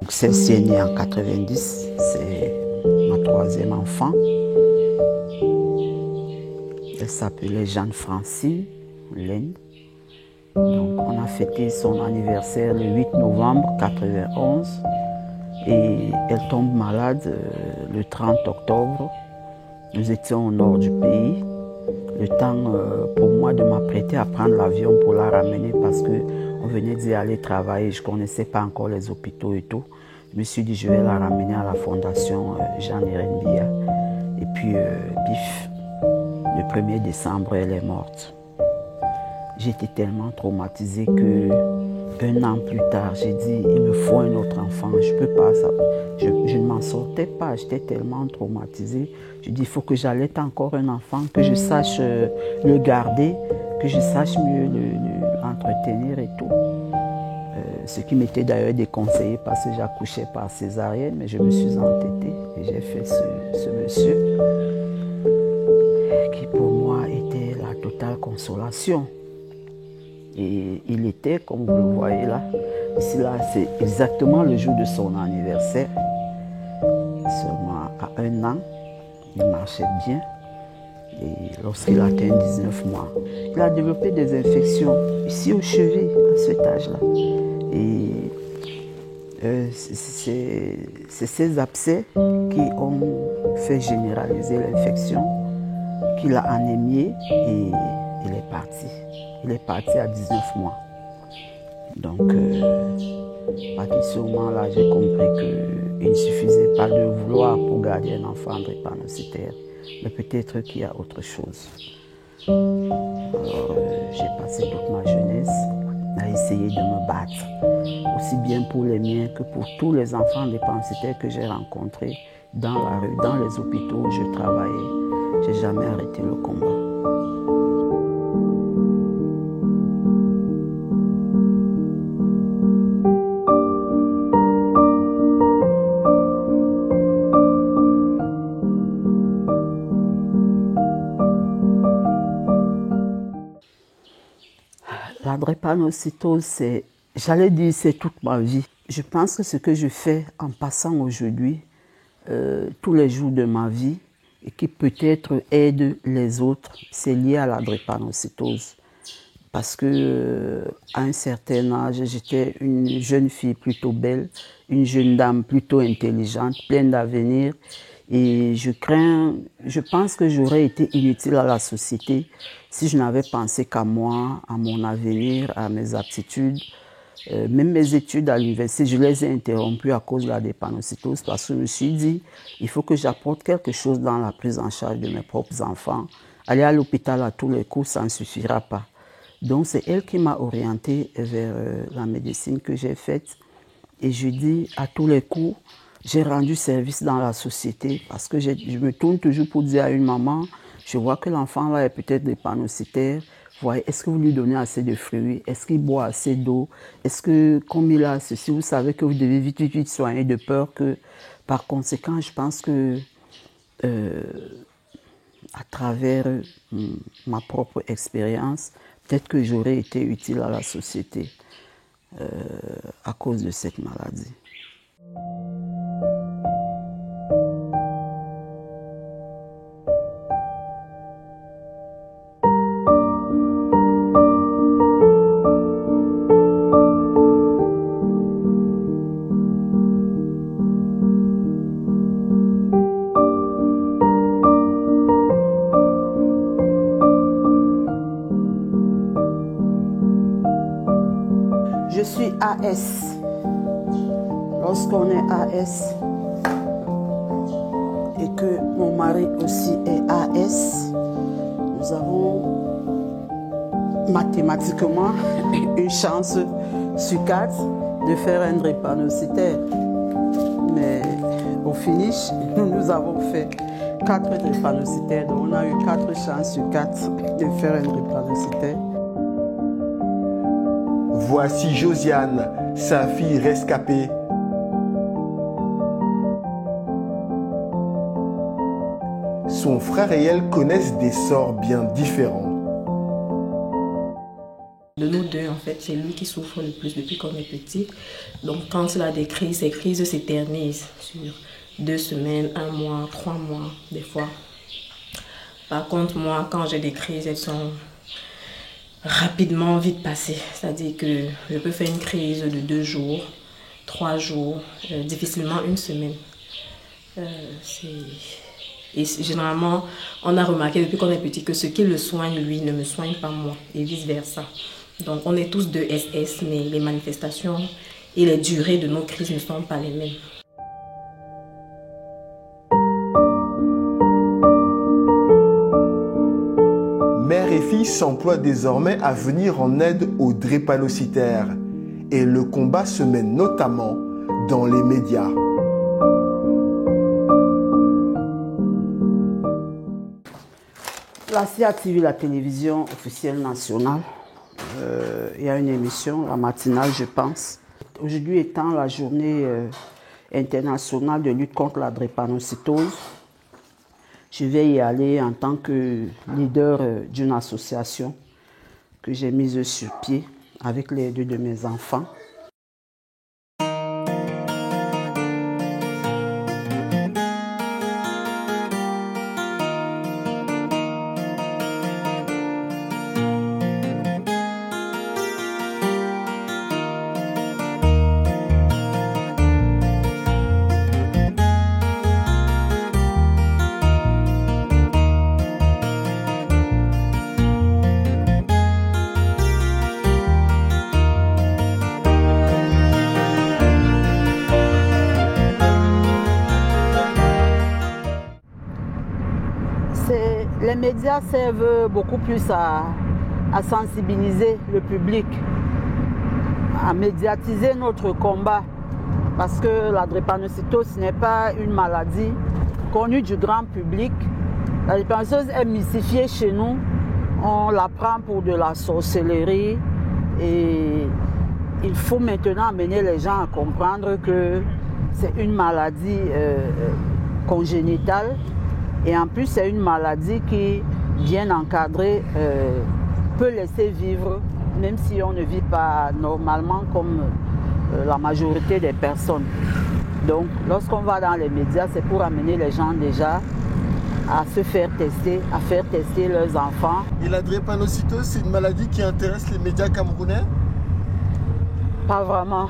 Celle-ci est née en 90, c'est ma 3e enfant. Elle s'appelait Jeanne-Francine Lend. Donc, on a fêté son anniversaire le 8 novembre 91 et elle tombe malade le 30 octobre. Nous étions au nord du pays. Le temps pour moi de m'apprêter à prendre l'avion pour la ramener parce qu'on venait d'y aller travailler. Je ne connaissais pas encore les hôpitaux et tout. Je me suis dit, je vais la ramener à la fondation Jean-Irène Bia. Et puis, bif, le 1er décembre, elle est morte. J'étais tellement traumatisée que 1 an plus tard, j'ai dit, il me faut un autre enfant, je ne peux pas ça. Je ne m'en sortais pas, j'étais tellement traumatisée. Je dis, il faut que j'allaite encore un enfant, que je sache le garder, que je sache mieux l'entretenir et tout. Ce qui m'était d'ailleurs déconseillé parce que j'accouchais par césarienne, mais je me suis entêtée et j'ai fait ce monsieur qui pour moi était la totale consolation. Et il était, comme vous le voyez là, ici là, c'est exactement le jour de son anniversaire. Seulement à 1 an, il marchait bien. Et lorsqu'il a atteint 19 mois, il a développé des infections ici aux chevilles, à cet âge-là. Et c'est ces abcès qui ont fait généraliser l'infection, qui l'a anémié et il est parti. Il est parti à 19 mois. Donc, à partir de ce moment-là, j'ai compris qu'il ne suffisait pas de vouloir pour garder un enfant drépanocytaire, mais peut-être qu'il y a autre chose. Alors, j'ai passé toute ma jeunesse à essayer de me battre, aussi bien pour les miens que pour tous les enfants drépanocytaires que j'ai rencontrés dans la rue, dans les hôpitaux où je travaillais. Je n'ai jamais arrêté le combat. La drépanocytose, j'allais dire, c'est toute ma vie. Je pense que ce que je fais en passant aujourd'hui, tous les jours de ma vie, et qui peut-être aide les autres, c'est lié à la drépanocytose. Parce que à un certain âge, j'étais une jeune fille plutôt belle, une jeune dame plutôt intelligente, pleine d'avenir. Et je pense que j'aurais été inutile à la société si je n'avais pensé qu'à moi, à mon avenir, à mes aptitudes. Même mes études à l'université, je les ai interrompues à cause de la drépanocytose parce que je me suis dit, il faut que j'apporte quelque chose dans la prise en charge de mes propres enfants. Aller à l'hôpital à tous les coups, ça ne suffira pas. Donc c'est elle qui m'a orientée vers la médecine que j'ai faite. Et je dis, à tous les coups, j'ai rendu service dans la société parce que je me tourne toujours pour dire à une maman, je vois que l'enfant là est peut-être drépanocytaire. Voyez, est-ce que vous lui donnez assez de fruits? Est-ce qu'il boit assez d'eau? Est-ce que, comme il a ceci, vous savez que vous devez vite soigner de peur que, par conséquent, je pense que à travers ma propre expérience, peut-être que j'aurais été utile à la société à cause de cette maladie. Je suis AS. Lorsqu'on est AS et que mon mari aussi est AS, nous avons mathématiquement une chance sur 4 de faire un drépanocytaire. Mais au finish, nous avons fait 4 drépanocytaires, donc on a eu 4 chances sur 4 de faire un drépanocytaire. Voici Josiane, sa fille rescapée. Son frère et elle connaissent des sorts bien différents. De nous deux, en fait, c'est lui qui souffre le plus depuis qu'on est petit. Donc quand il a des crises, ces crises s'éternisent sur 2 semaines, 1 mois, 3 mois, des fois. Par contre, moi, quand j'ai des crises, elles sont rapidement, vite passées. C'est-à-dire que je peux faire une crise de 2 jours, 3 jours, difficilement 1 semaine. Et généralement, on a remarqué depuis qu'on est petit que ce qui le soigne, lui, ne me soigne pas moi, et vice-versa. Donc on est tous 2 SS, mais les manifestations et les durées de nos crises ne sont pas les mêmes. Mère et filles s'emploient désormais à venir en aide aux drépanocytaires et le combat se mène notamment dans les médias. La CATV, la télévision officielle nationale, il y a une émission, la matinale, je pense. Aujourd'hui étant la journée internationale de lutte contre la drépanocytose, je vais y aller en tant que leader d'une association que j'ai mise sur pied avec les deux de mes enfants. Les médias servent beaucoup plus à sensibiliser le public, à médiatiser notre combat, parce que la drépanocytose n'est pas une maladie connue du grand public. La drépanocytose est mystifiée chez nous, on la prend pour de la sorcellerie et il faut maintenant amener les gens à comprendre que c'est une maladie congénitale. Et en plus, c'est une maladie qui, bien encadrée, peut laisser vivre, même si on ne vit pas normalement comme la majorité des personnes. Donc, lorsqu'on va dans les médias, c'est pour amener les gens déjà à se faire tester, à faire tester leurs enfants. Et la drépanocytose, c'est une maladie qui intéresse les médias camerounais? Pas vraiment.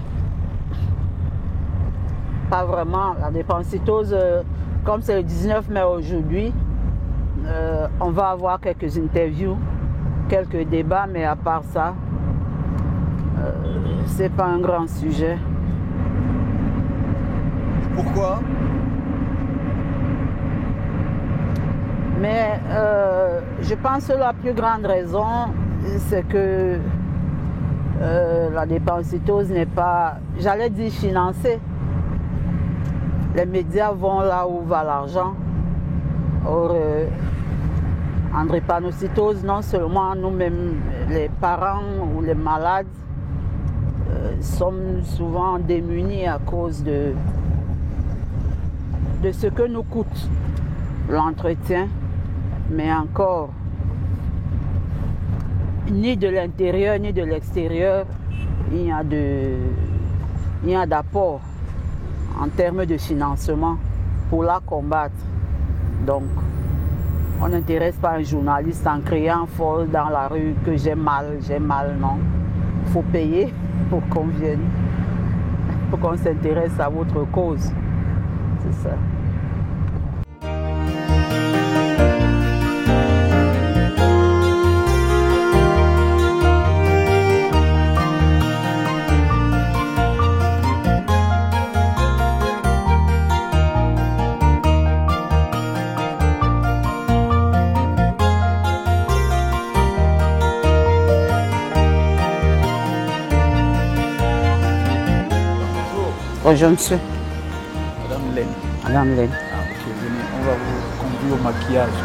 Pas vraiment. La drépanocytose... Comme c'est le 19 mai aujourd'hui, on va avoir quelques interviews, quelques débats, mais à part ça, c'est pas un grand sujet. Pourquoi? Mais je pense que la plus grande raison, c'est que la drépanocytose n'est pas, j'allais dire, financée. Les médias vont là où va l'argent. Or, en drépanocytose, non seulement nous-mêmes, les parents ou les malades, sommes souvent démunis à cause de ce que nous coûte l'entretien, mais encore, ni de l'intérieur ni de l'extérieur, il y a d'apport en termes de financement pour la combattre. Donc, on n'intéresse pas un journaliste en criant fort dans la rue que j'ai mal, non. Il faut payer pour qu'on vienne, pour qu'on s'intéresse à votre cause. C'est ça. Bonjour monsieur. Madame Laine. Madame Laine. Ah, ok, venez, on va vous conduire au maquillage.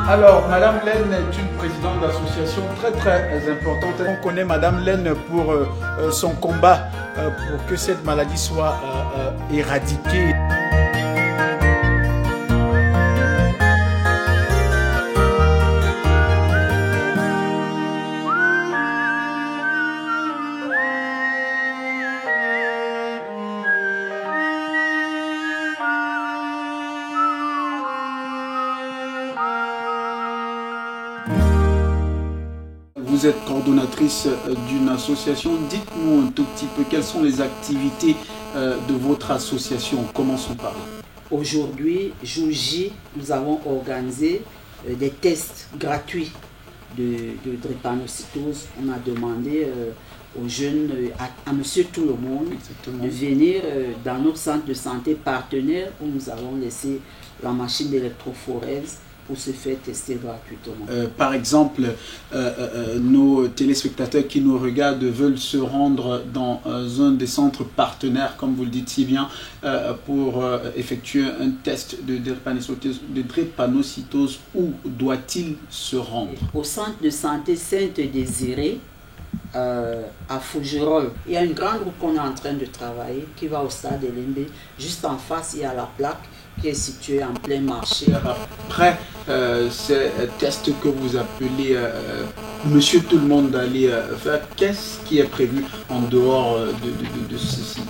Alors, Madame Laine est une présidente d'association très importante. On connaît Madame Laine pour son combat pour que cette maladie soit éradiquée. vous êtes coordonnatrice d'une association. Dites-nous un tout petit peu quelles sont les activités de votre association. Commençons par là. Aujourd'hui, jour J, nous avons organisé des tests gratuits de drépanocytose. On a demandé aux jeunes, à monsieur tout le monde, de venir dans notre centre de santé partenaire où nous avons laissé la machine d'électrophorèse pour se faire tester gratuitement. Par exemple, nos téléspectateurs qui nous regardent veulent se rendre dans un des centres partenaires, comme vous le dites si bien, pour effectuer un test de drépanocytose. Où doit-il se rendre? Au centre de santé Sainte-Désirée, à Fougerolles. Il y a une grande route qu'on est en train de travailler qui va au stade de Lembe. Juste en face, il y a la plaque qui est située en plein marché. Après ces tests que vous appelez monsieur tout le monde d'aller faire, qu'est-ce qui est prévu en dehors de ceci?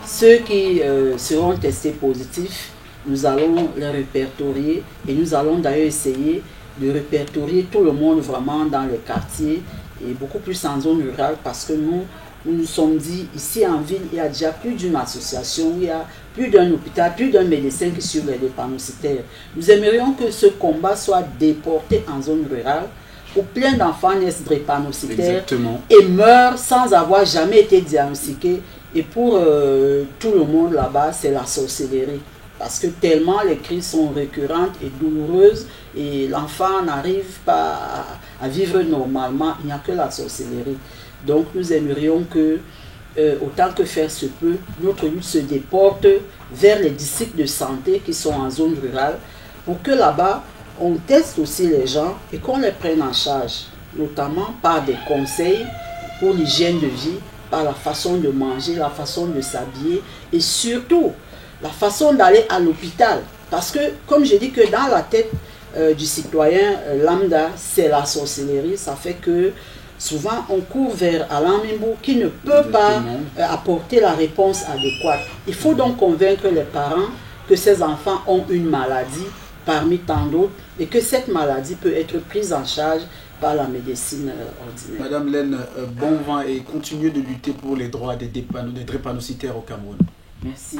Ceux qui seront testés positifs, nous allons les répertorier et nous allons d'ailleurs essayer de répertorier tout le monde vraiment dans les quartiers et beaucoup plus en zone rurale parce que nous nous sommes dit ici en ville, il y a déjà plus d'une association, il y a plus d'un hôpital, plus d'un médecin qui suit les drépanocytaires. Nous aimerions que ce combat soit déporté en zone rurale où plein d'enfants naissent drépanocytaires et meurent sans avoir jamais été diagnostiqués. Et pour tout le monde là-bas, c'est la sorcellerie. Parce que tellement les crises sont récurrentes et douloureuses et l'enfant n'arrive pas à vivre normalement, il n'y a que la sorcellerie. Donc nous aimerions que, autant que faire se peut, notre lutte se déporte vers les districts de santé qui sont en zone rurale pour que là-bas, on teste aussi les gens et qu'on les prenne en charge, notamment par des conseils pour l'hygiène de vie, par la façon de manger, la façon de s'habiller et surtout la façon d'aller à l'hôpital. Parce que, comme je dis que dans la tête du citoyen lambda, c'est la sorcellerie, ça fait que souvent on court vers Alain Mimbo qui ne peut pas apporter la réponse adéquate. Il faut donc convaincre les parents que ces enfants ont une maladie parmi tant d'autres et que cette maladie peut être prise en charge par la médecine ordinaire. Madame Laine, bon vent et continuez de lutter pour les droits des drépanocytaires au Cameroun. Merci.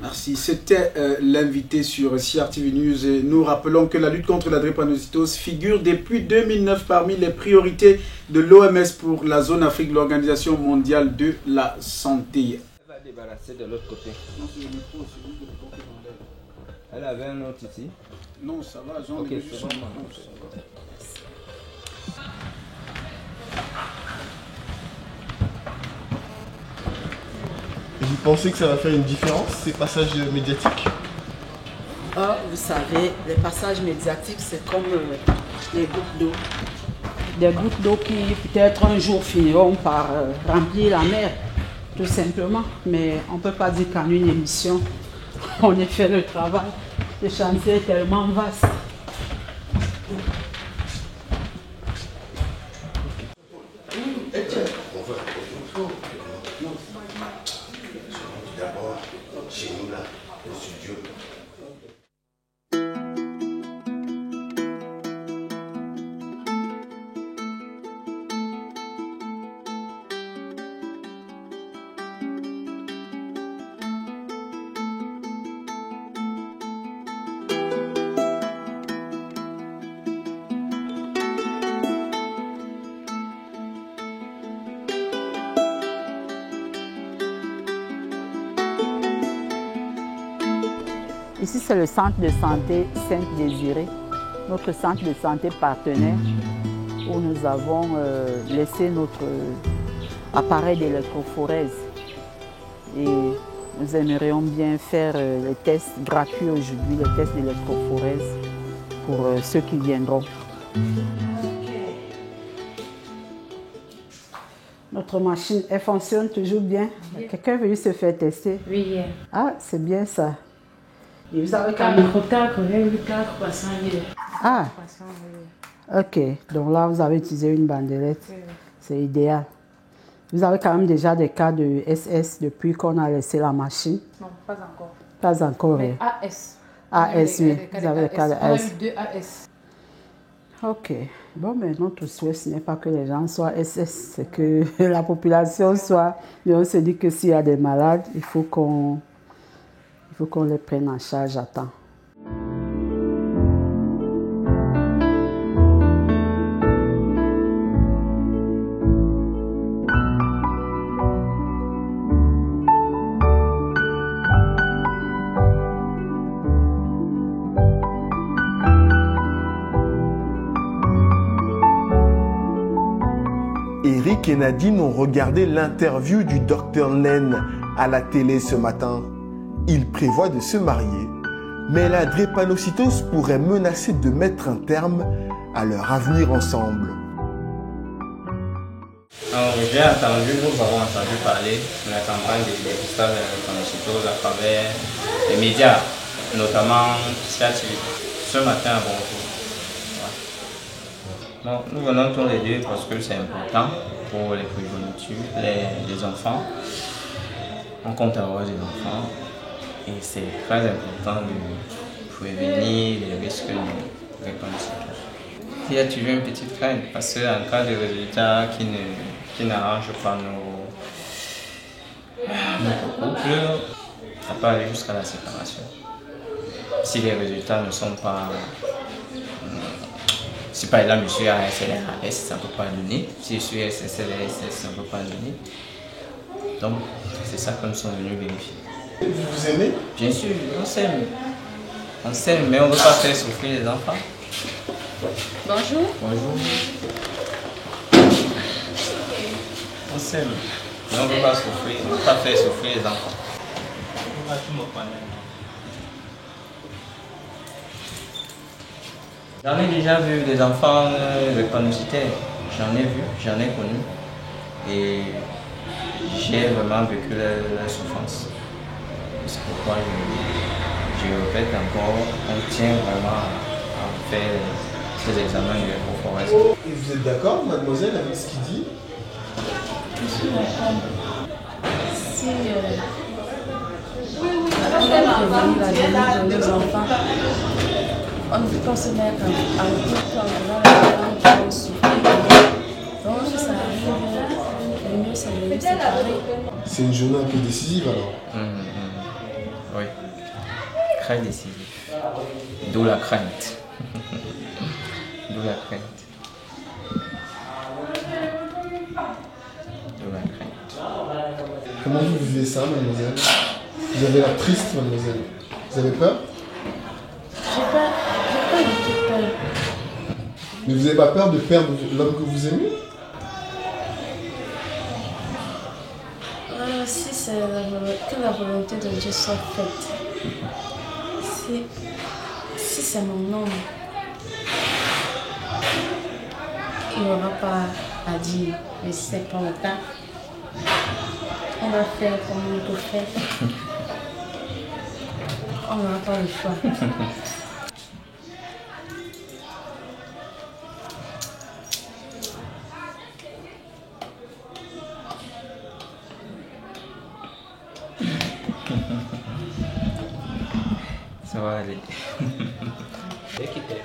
Merci. C'était l'invité sur CRTV News. Et nous rappelons que la lutte contre la drépanocytose figure depuis 2009 parmi les priorités de l'OMS pour la zone Afrique, l'Organisation mondiale de la santé. Elle va débarrasser de l'autre côté. Elle avait un autre ici. Non, ça va, j'en ai juste. Vous pensez que ça va faire une différence, ces passages médiatiques? Vous savez, les passages médiatiques, c'est comme les gouttes d'eau. Des gouttes d'eau qui peut-être un jour finiront par remplir la mer, tout simplement. Mais on ne peut pas dire qu'en une émission, on ait fait le travail. Le chantier est tellement vaste. D'abord, chez nous là, le studio. Ici, c'est le centre de santé Sainte-Désirée, notre centre de santé partenaire, où nous avons laissé notre appareil d'électrophorèse. Et nous aimerions bien faire les tests gratuits aujourd'hui, les tests d'électrophorèse pour ceux qui viendront. Notre machine, elle fonctionne toujours bien. Quelqu'un est venu se faire tester? Oui. Ah, c'est bien ça. Et vous avez quand même 4 patients. Ah, ok. Donc là, vous avez utilisé une bandelette. Oui. C'est idéal. Vous avez quand même déjà des cas de SS depuis qu'on a laissé la machine? Non, pas encore. Pas encore. Mais AS. AS, oui. Vous avez des cas de AS. On a eu 2 AS. Ok. Bon, mais notre souhait, ce n'est pas que les gens soient SS, c'est que la population soit... Mais on se dit que s'il y a des malades, il faut qu'on les prenne en charge à temps. Eric et Nadine ont regardé l'interview du docteur Len à la télé ce matin. Ils prévoient de se marier, mais la drépanocytose pourrait menacer de mettre un terme à leur avenir ensemble. J'ai entendu, nous avons entendu parler de la campagne de dépistage de la drépanocytose à travers les médias, notamment Sciatique, ce matin à Bonjour. Bon, nous venons tous les deux parce que c'est important pour les progénitures, les enfants. On compte avoir des enfants et c'est très important de prévenir les risques de drépanocytose. Il y a toujours une petite crainte parce qu'en cas de résultats qui n'arrangent pas nos couples, ça peut aller jusqu'à la séparation. Si les résultats ne sont pas... Si par exemple je suis à SLRAS, ça ne peut pas donner. Si je suis à SLRS, ça ne peut pas donner. Donc, c'est ça que nous sommes venus vérifier. Vous vous aimez? Bien sûr, on s'aime. On s'aime, mais on ne veut pas faire souffrir les enfants. Bonjour. Bonjour. On s'aime, mais on ne veut pas souffrir, on ne veut pas faire souffrir les enfants. On va tout me prendre. J'en ai déjà vu des enfants drépanocytaires, j'en ai vu, j'en ai connu et j'ai vraiment vécu la souffrance. C'est pourquoi je répète encore, on tient vraiment à faire ces examens de proforesse. Et vous êtes d'accord, mademoiselle, avec ce qu'il dit? Je suis d'accord. Si on de nos enfants, on ne peut pas se mettre en couple quand on a souffrir. Donc, ça arrive, le mieux c'est de les séparer. C'est une journée un peu décisive alors. Oui, très décisif. D'où la crainte. D'où la crainte. D'où la crainte. Comment vous vivez ça, mademoiselle? Vous avez l'air triste, mademoiselle. Vous avez peur? J'ai pas du tout peur. Mais vous n'avez pas peur de perdre l'homme que vous aimez? Si c'est que la volonté de Dieu soit faite. Si c'est mon homme, il n'y aura pas à dire, mais si c'est pas le cas, on va faire comme on peut faire. On n'aura pas le choix. Ça va aller. C'est qui t'aime.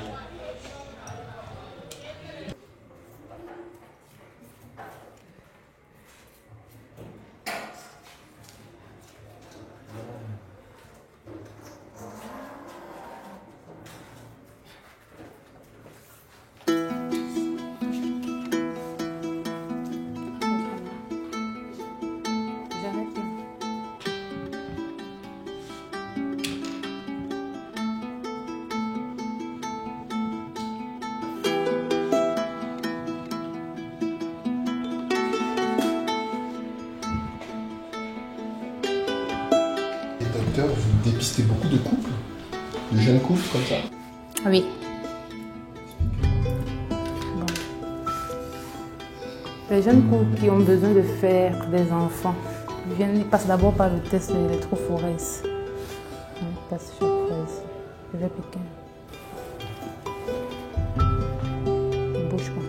Vous dépistez beaucoup de couples, de jeunes couples comme ça? Oui. Bon. Les jeunes couples qui ont besoin de faire des enfants, ils passent d'abord par le test de l'électrophorèse. Ils passent chaque fois ici. Je vais piquer. Ne bouge pas.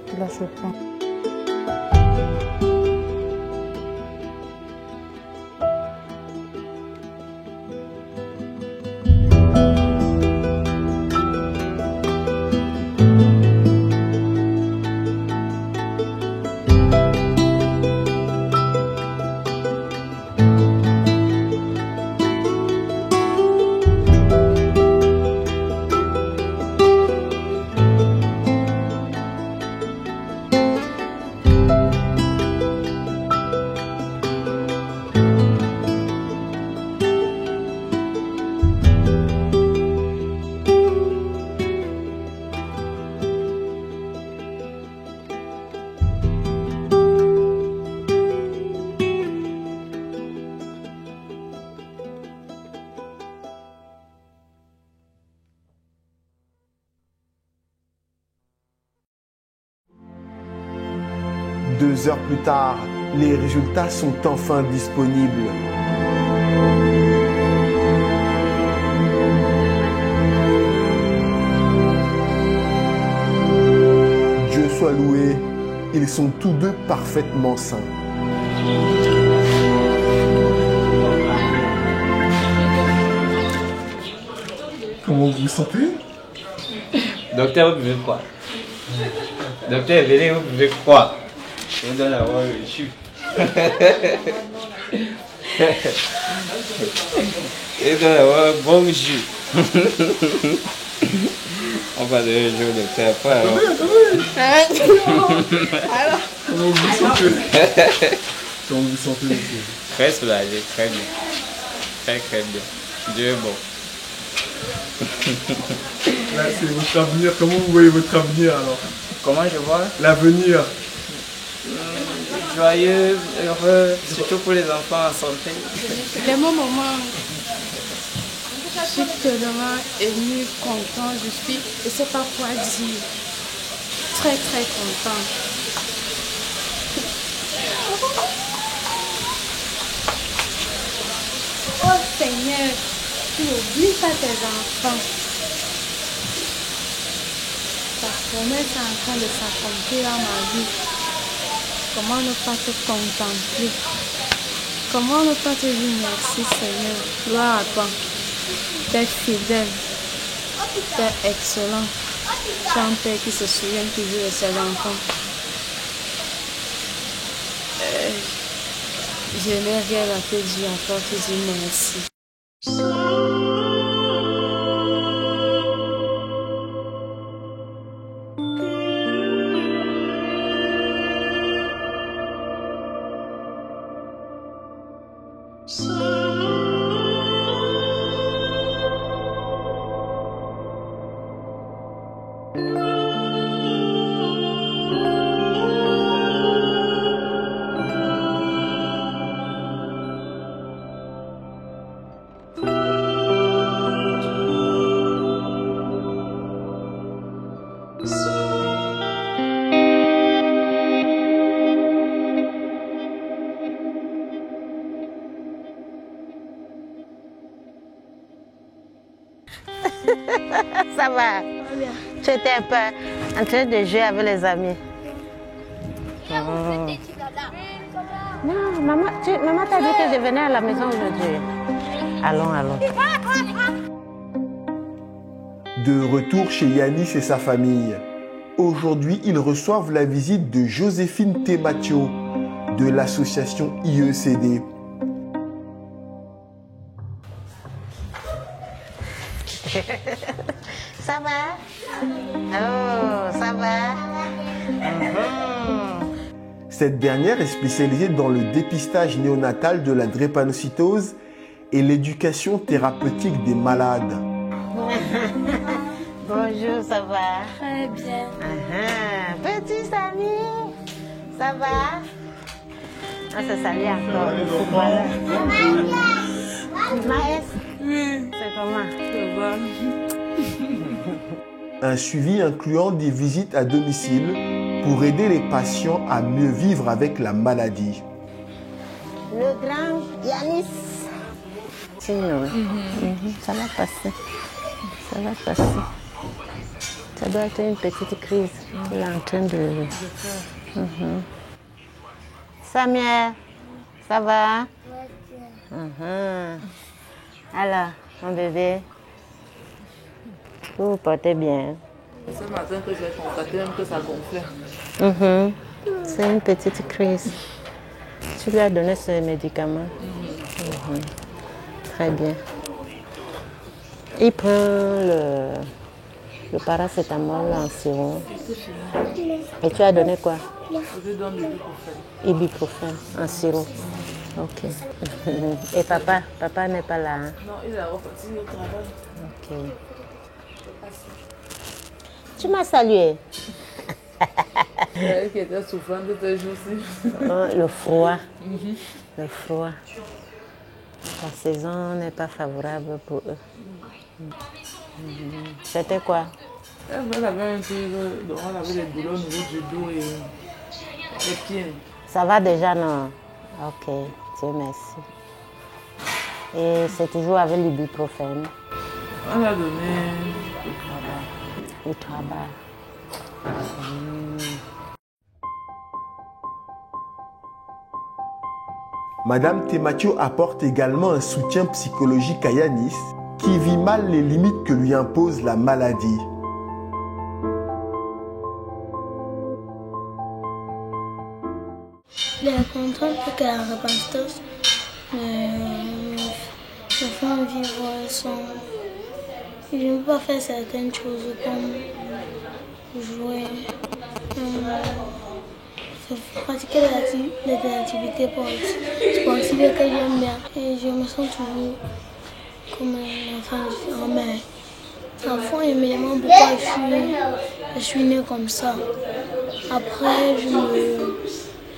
Tu lâches le point. 2 heures plus tard, les résultats sont enfin disponibles. Dieu soit loué, ils sont tous deux parfaitement sains. Comment vous vous sentez? Docteur, vous buvez quoi? Docteur, venez, vous buvez quoi? Je vous donne à voir le jus. Je vous donne à voir un bon jus. On va donner le jus au docteur après. Alors. Comment vous vous sentez? Comment vous vous sentez, monsieur? Très soulagé, très bien. Très très bien. Dieu est bon. Là, c'est votre avenir. Comment vous voyez votre avenir alors? Comment je vois? L'avenir. Joyeux, heureux, surtout pour les enfants en santé. Les moments, je suis tellement émue, content, je suis, je ne sais pas quoi dire. Très très content. Oh Seigneur, tu n'oublies pas tes enfants. Ta promesse est en train de s'accomplir dans ma vie. Comment ne pas te contempler? Comment ne pas te dire merci Seigneur? Gloire à toi. Tu es fidèle. Tu es excellent. Tu es un père qui se souvient toujours de ses enfants. Je n'ai rien à te dire à toi, te dire merci. Ça va? Tu étais un peu en train de jouer avec les amis. Non, maman t'a dit que je venais à la maison aujourd'hui. Allons, allons. De retour chez Yanis et sa famille. Aujourd'hui, ils reçoivent la visite de Joséphine Tematio de l'association IECD. Ça va? Oh, ça va? Cette dernière est spécialisée dans le dépistage néonatal de la drépanocytose et l'éducation thérapeutique des malades. Bonjour, ça va? Très bien. Petit Samy, ça va? Ah, ça Samy encore. Voilà. Maës? Oui. C'est comment? Ça va. Un suivi incluant des visites à domicile pour aider les patients à mieux vivre avec la maladie. Le grand Yanis. Sinon, ça va passer. Ça va passer. Ça doit être une petite crise. Il est en train de... Samuel, ça va? Alors, mon bébé, vous vous portez bien? Ce matin que j'ai constaté même que ça gonflait. C'est une petite crise. Tu lui as donné ce médicament? Très bien. Il prend le paracétamol en sirop. Et tu as donné quoi? Je donne l'ibuprofène. Ibuprofène en sirop. Ok. Et papa n'est pas là, hein? Non, il est reparti au travail. Ok. Tu m'as salué. Elle qui était souffrante de ce jour-ci. Le froid. Le froid. La saison n'est pas favorable pour eux. C'était quoi? Elle avait un peu, elle avait des douleurs au niveau du dos et Les pieds. Ça va déjà, non? Ok, Dieu merci. Et c'est toujours avec l'ibuprofène? On a donné du travail. Du travail. Madame Tematio apporte également un soutien psychologique à Yanis, qui vit mal les limites que lui impose la maladie. Les contraintes que la repentance me font vivre sont... Je ne peux pas faire certaines choses comme jouer, pratiquer des activités sportives que j'aime bien. Et je me sens toujours comme un enfant différent. Mais enfant, il me demande pourquoi je suis née comme ça. Après,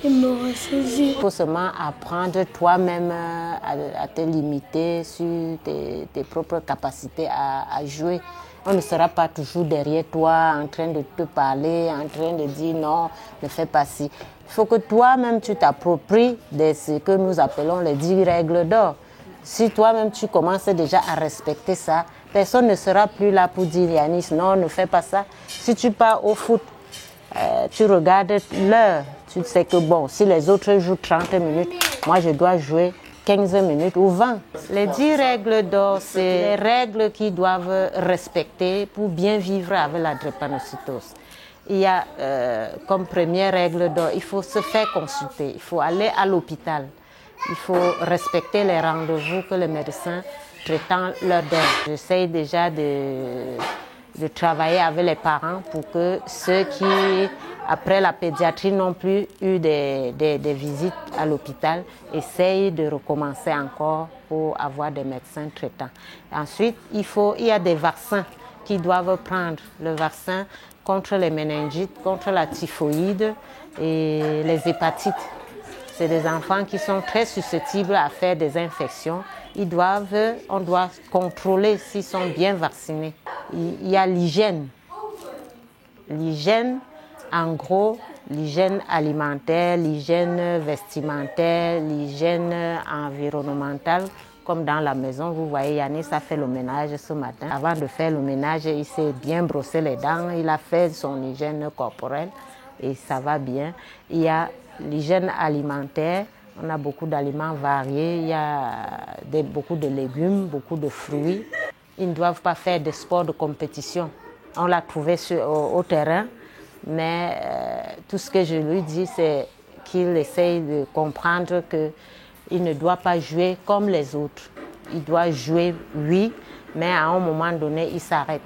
il me ressaisit. Il faut seulement apprendre toi-même à te limiter sur tes propres capacités à jouer. On ne sera pas toujours derrière toi en train de te parler, en train de dire non, ne fais pas ci. Il faut que toi-même tu t'appropries de ce que nous appelons les 10 règles d'or. Si toi-même tu commences déjà à respecter ça, personne ne sera plus là pour dire Yanis, non, ne fais pas ça. Si tu pars au foot, tu regardes l'heure, tu sais que bon, si les autres jouent 30 minutes, moi je dois jouer 15 minutes ou 20. Les 10 règles d'or, c'est les règles qu'ils doivent respecter pour bien vivre avec la drépanocytose. Il y a comme première règle d'or, il faut se faire consulter, il faut aller à l'hôpital, il faut respecter les rendez-vous que les médecins traitants leur donnent. J'essaie déjà de travailler avec les parents pour que ceux qui, après la pédiatrie, n'ont plus eu des visites à l'hôpital, essayent de recommencer encore pour avoir des médecins traitants. Ensuite, il y a des vaccins qu'ils doivent prendre. Le vaccin contre les méningites, contre la typhoïde et les hépatites. C'est des enfants qui sont très susceptibles à faire des infections. On doit contrôler s'ils sont bien vaccinés. Il y a l'hygiène. L'hygiène, en gros, l'hygiène alimentaire, l'hygiène vestimentaire, l'hygiène environnementale. Comme dans la maison, vous voyez, Yanis a fait le ménage ce matin. Avant de faire le ménage, il s'est bien brossé les dents. Il a fait son hygiène corporelle et ça va bien. Il y a l'hygiène alimentaire. On a beaucoup d'aliments variés, il y a beaucoup de légumes, beaucoup de fruits. Ils ne doivent pas faire de sport de compétition. On l'a trouvé au terrain, mais tout ce que je lui dis, c'est qu'il essaye de comprendre qu'il ne doit pas jouer comme les autres. Il doit jouer, oui, mais à un moment donné, il s'arrête.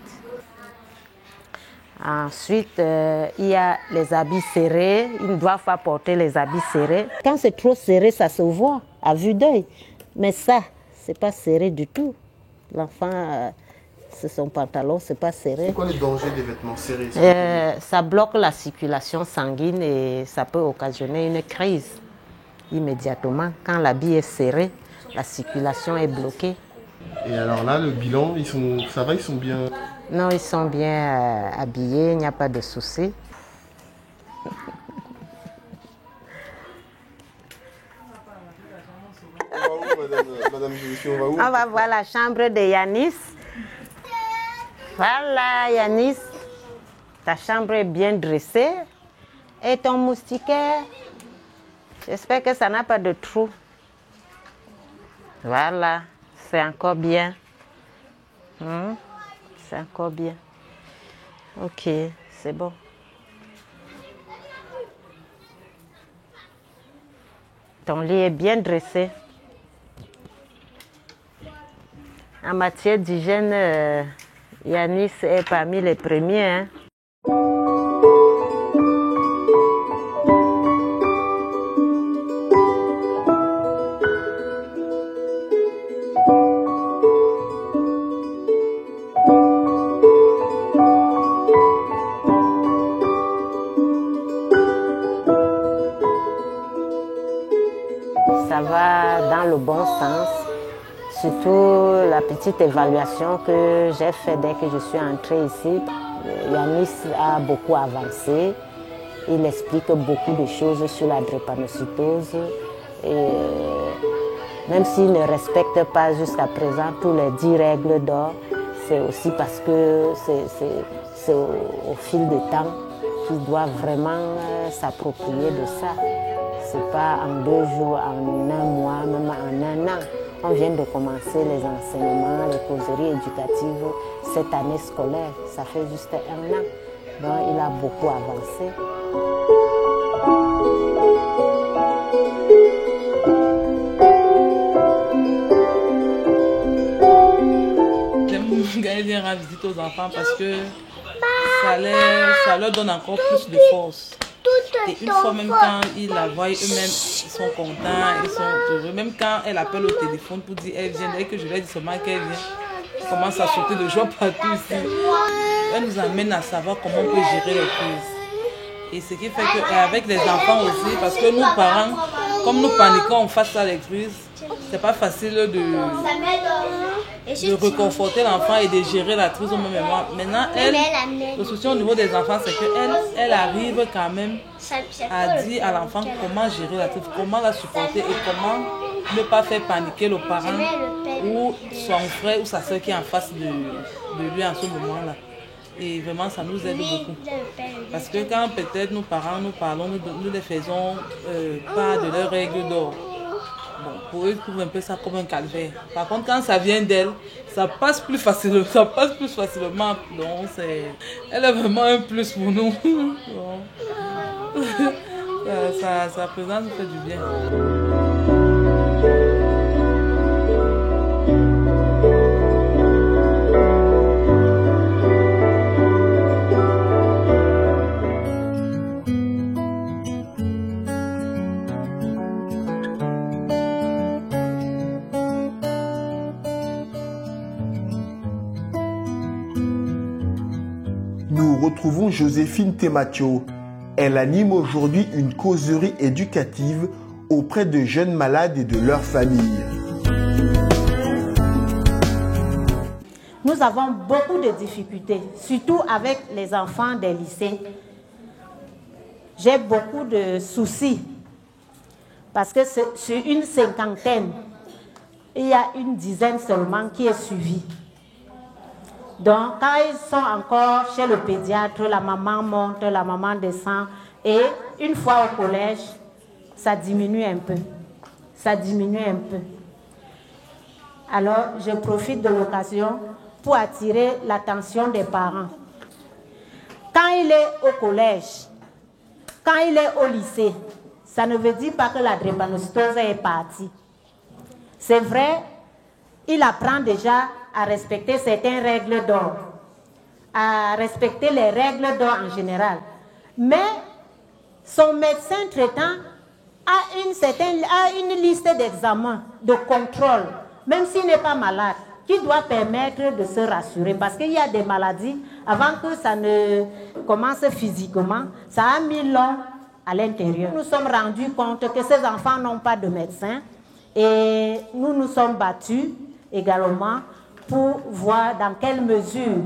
Ensuite, il y a les habits serrés. Ils ne doivent pas porter les habits serrés. Quand c'est trop serré, ça se voit à vue d'œil. Mais ça, c'est pas serré du tout. L'enfant, c'est son pantalon, c'est pas serré. C'est quoi les dangers des vêtements serrés? Ça bloque la circulation sanguine et ça peut occasionner une crise immédiatement. Quand l'habit est serré, la circulation est bloquée. Et alors là, le bilan, ça va, ils sont bien... Non, ils sont bien habillés, il n'y a pas de souci. On va voir la chambre de Yanis. Voilà, Yanis. Ta chambre est bien dressée. Et ton moustiquaire, j'espère que ça n'a pas de trou. Voilà, c'est encore bien. C'est encore bien. Ok, c'est bon. Ton lit est bien dressé. En matière d'hygiène, Yanis est parmi les premiers. Hein. Ça va dans le bon sens, surtout la petite évaluation que j'ai faite dès que je suis entrée ici. Yanis a beaucoup avancé Il explique beaucoup de choses sur la drépanocytose. Et même s'il ne respecte pas jusqu'à présent tous les 10 règles d'or, c'est aussi parce que c'est au fil du temps qu'il doit vraiment s'approprier de ça. C'est pas en 2 jours, en 1 mois, même en 1 an. On vient de commencer les enseignements, les causeries éducatives cette année scolaire. Ça fait juste 1 an. Donc il a beaucoup avancé. J'aime bien rendre visite aux enfants parce que ça leur donne encore plus de force. Et une fois même quand ils la voient eux-mêmes, ils sont contents, ils sont heureux. Même quand elle appelle au téléphone pour dire elle vient, dès que je leur dis seulement qu'elle vient, elle commence à sauter de joie partout ici. Elle nous amène à savoir comment on peut gérer les crises. Et ce qui fait qu'avec les enfants aussi, parce que nous parents, comme nous paniquons face à les crises, c'est pas facile de réconforter l'enfant et de gérer la crise au même moment. Maintenant, le souci au niveau des enfants, c'est qu'elle arrive quand même à dire à l'enfant comment gérer la crise, comment la supporter et comment ne pas faire paniquer le parent ou son frère ou sa soeur qui est en face de lui en ce moment-là. Et vraiment, ça nous aide beaucoup. Parce que quand peut-être nos parents nous parlons, nous les faisons part de leurs règles d'or. Bon, pour eux, ils trouvent un peu ça comme un calvaire. Par contre, quand ça vient d'elle, ça passe plus facilement. Donc, elle est vraiment un plus pour nous. Sa présence nous fait du bien. Nous retrouvons Joséphine Tematio. Elle anime aujourd'hui une causerie éducative auprès de jeunes malades et de leurs familles. Nous avons beaucoup de difficultés, surtout avec les enfants des lycées. J'ai beaucoup de soucis parce que sur une 50aine, il y a une 10aine seulement qui est suivie. Donc, quand ils sont encore chez le pédiatre, la maman monte, la maman descend. Et une fois au collège, ça diminue un peu. Alors, je profite de l'occasion pour attirer l'attention des parents. Quand il est au collège, quand il est au lycée, ça ne veut dire pas que la drépanocytose est partie. C'est vrai, il apprend déjà à respecter certaines règles d'or, à respecter les règles d'or en général. Mais son médecin traitant a une liste d'examens, de contrôle, même s'il n'est pas malade, qui doit permettre de se rassurer. Parce qu'il y a des maladies, avant que ça ne commence physiquement, ça a mis long à l'intérieur. Nous nous sommes rendus compte que ces enfants n'ont pas de médecin et nous nous sommes battus également pour voir dans quelle mesure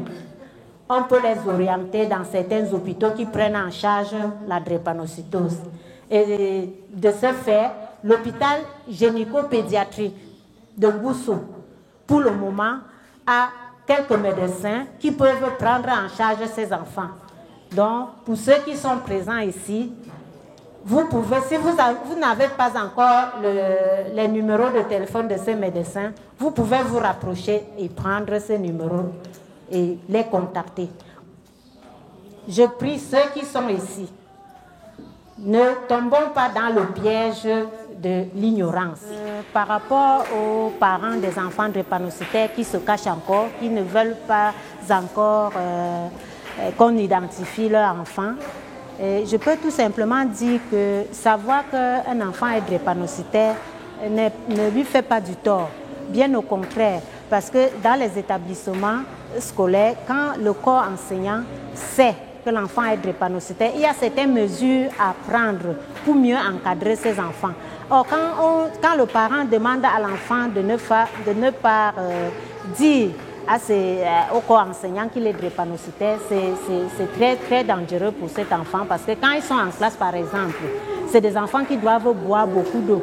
on peut les orienter dans certains hôpitaux qui prennent en charge la drépanocytose. Et de ce fait, l'hôpital gynéco-pédiatrique de Goussou, pour le moment, a quelques médecins qui peuvent prendre en charge ces enfants. Donc, pour ceux qui sont présents ici, vous pouvez, si vous n'avez pas encore les numéros de téléphone de ces médecins, vous pouvez vous rapprocher et prendre ces numéros et les contacter. Je prie ceux qui sont ici, ne tombons pas dans le piège de l'ignorance. Par rapport aux parents des enfants drépanocytaires qui se cachent encore, qui ne veulent pas encore qu'on identifie leur enfant, je peux tout simplement dire que savoir qu'un enfant est drépanocytaire ne lui fait pas du tort, bien au contraire, parce que dans les établissements scolaires, quand le corps enseignant sait que l'enfant est drépanocytaire, il y a certaines mesures à prendre pour mieux encadrer ses enfants. Or, quand le parent demande à l'enfant de ne pas dire au corps enseignant qu'il est drépanocytaire, c'est très, très dangereux pour cet enfant parce que quand ils sont en classe, par exemple, c'est des enfants qui doivent boire beaucoup d'eau.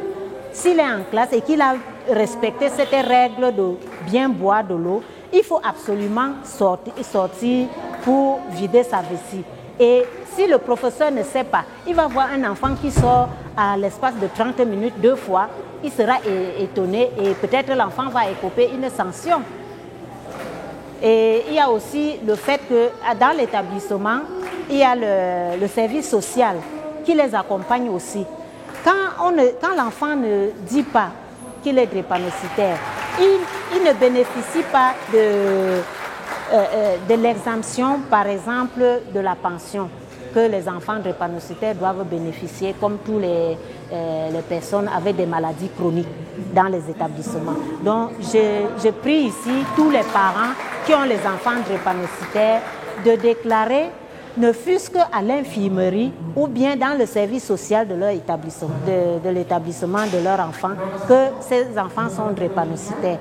S'il est en classe et qu'il a respecté cette règle de bien boire de l'eau, il faut absolument sortir pour vider sa vessie. Et si le professeur ne sait pas, il va voir un enfant qui sort à l'espace de 30 minutes 2 fois, il sera étonné et peut-être l'enfant va écoper une sanction. Et il y a aussi le fait que dans l'établissement, il y a le service social qui les accompagne aussi. Quand l'enfant ne dit pas qu'il est drépanocytaire, il ne bénéficie pas de l'exemption, par exemple, de la pension que les enfants drépanocytaires doivent bénéficier, comme tous les personnes avec des maladies chroniques dans les établissements. Donc, je prie ici tous les parents qui ont les enfants drépanocytaires de déclarer, ne fût-ce qu'à l'infirmerie ou bien dans le service social de leur établissement, de l'établissement de leur enfant, que ces enfants sont drépanocytaires.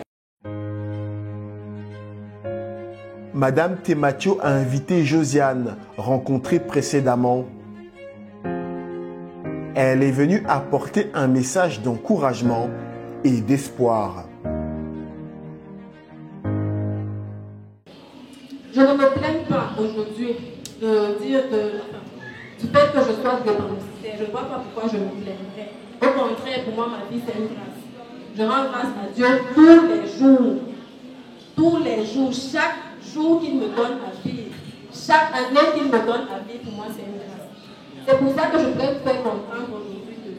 Madame Tematio a invité Josiane, rencontrée précédemment. Elle est venue apporter un message d'encouragement et d'espoir. Je ne me plains pas aujourd'hui de dire du fait que je sois drépanocytaire. Je ne vois pas pourquoi je me plaindrais. Au contraire, pour moi, ma vie, c'est une grâce. Je rends grâce à Dieu tous les jours. Tous les jours, chaque jour qu'il me donne à vivre, chaque année qu'il me donne à vivre, pour moi, c'est une grâce. C'est pour ça que je voudrais vous faire comprendre aujourd'hui que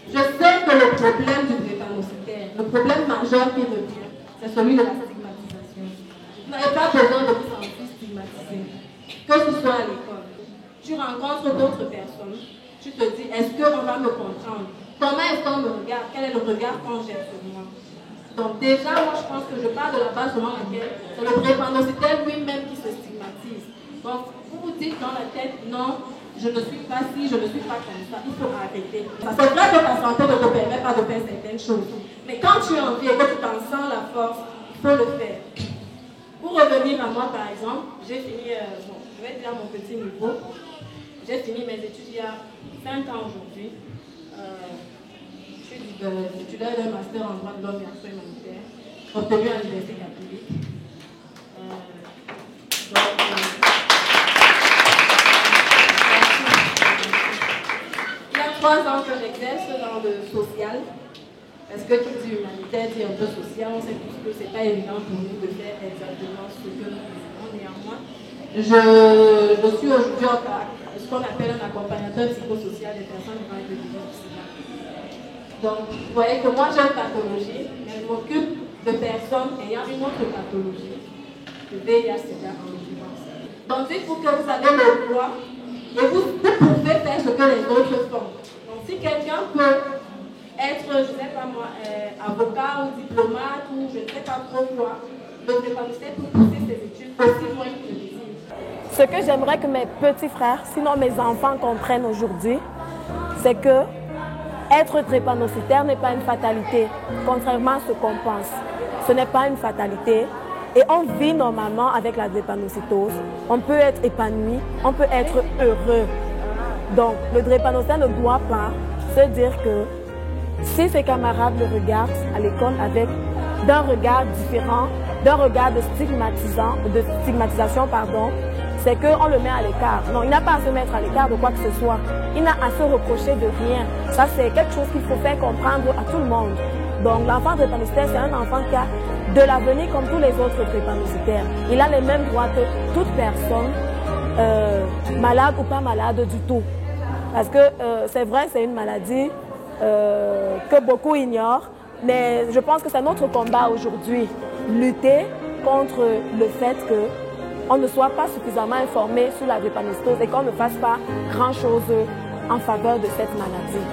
je sais que le problème du drépanocytaire, le problème majeur qui revient, c'est celui de la stigmatisation. Vous n'avez pas besoin de vous sentir stigmatisé, que ce soit à l'école. Tu rencontres d'autres personnes, tu te dis, est-ce qu'on va me comprendre? Comment est-ce qu'on me regarde? Quel est le regard qu'on jette sur moi? Donc déjà, moi je pense que je pars de la base selon laquelle c'est le drépanocytaire lui-même qui se stigmatise. Donc vous vous dites dans la tête, non, je ne suis pas ci, je ne suis pas comme ça, il faut arrêter. C'est vrai que ta santé ne te permet pas de faire certaines choses. Mais quand tu es en vie et que tu t'en sens la force, il faut le faire. Pour revenir à moi par exemple, j'ai fini, je vais dire à mon petit niveau, j'ai fini mes études il y a 5 ans aujourd'hui. Je suis titulaire d'un master en droit de l'homme et action humanitaire, obtenu à l'Université catholique. Il y a 3 ans que j'exerce dans le social, parce que qui dit humanitaire dit un peu social, on sait tous que ce n'est pas évident pour nous de faire exactement ce que nous faisons. Néanmoins, je suis aujourd'hui ce qu'on appelle un accompagnateur psychosocial des personnes avec des difficultés. Donc, vous voyez que moi j'ai une pathologie, mais je m'occupe de personnes ayant une autre pathologie, le VIH/SIDA en l'occurrence. Donc, dites-vous que vous avez le droit et vous pouvez faire ce que les autres font. Donc, si quelqu'un peut être, je ne sais pas moi, avocat ou diplomate ou je ne sais pas trop quoi, le drépanocytaire pour pousser ses études aussi loin qu'il le désire. Ce que j'aimerais que mes petits frères, sinon mes enfants, comprennent aujourd'hui, c'est que être drépanocytaire n'est pas une fatalité, contrairement à ce qu'on pense. Ce n'est pas une fatalité et on vit normalement avec la drépanocytose. On peut être épanoui, on peut être heureux. Donc le drépanocytaire ne doit pas se dire que si ses camarades le regardent à l'école avec d'un regard différent, d'un regard de stigmatisation, c'est qu'on le met à l'écart. Non, il n'a pas à se mettre à l'écart de quoi que ce soit. Il n'a à se reprocher de rien. Ça, c'est quelque chose qu'il faut faire comprendre à tout le monde. Donc, l'enfant drépanocytaire, c'est un enfant qui a de l'avenir comme tous les autres drépanocytaires. Il a les mêmes droits que toute personne, malade ou pas malade du tout. Parce que c'est vrai, c'est une maladie que beaucoup ignorent, mais je pense que c'est notre combat aujourd'hui. Lutter contre le fait que on ne soit pas suffisamment informé sur la drépanocytose et qu'on ne fasse pas grand-chose en faveur de cette maladie.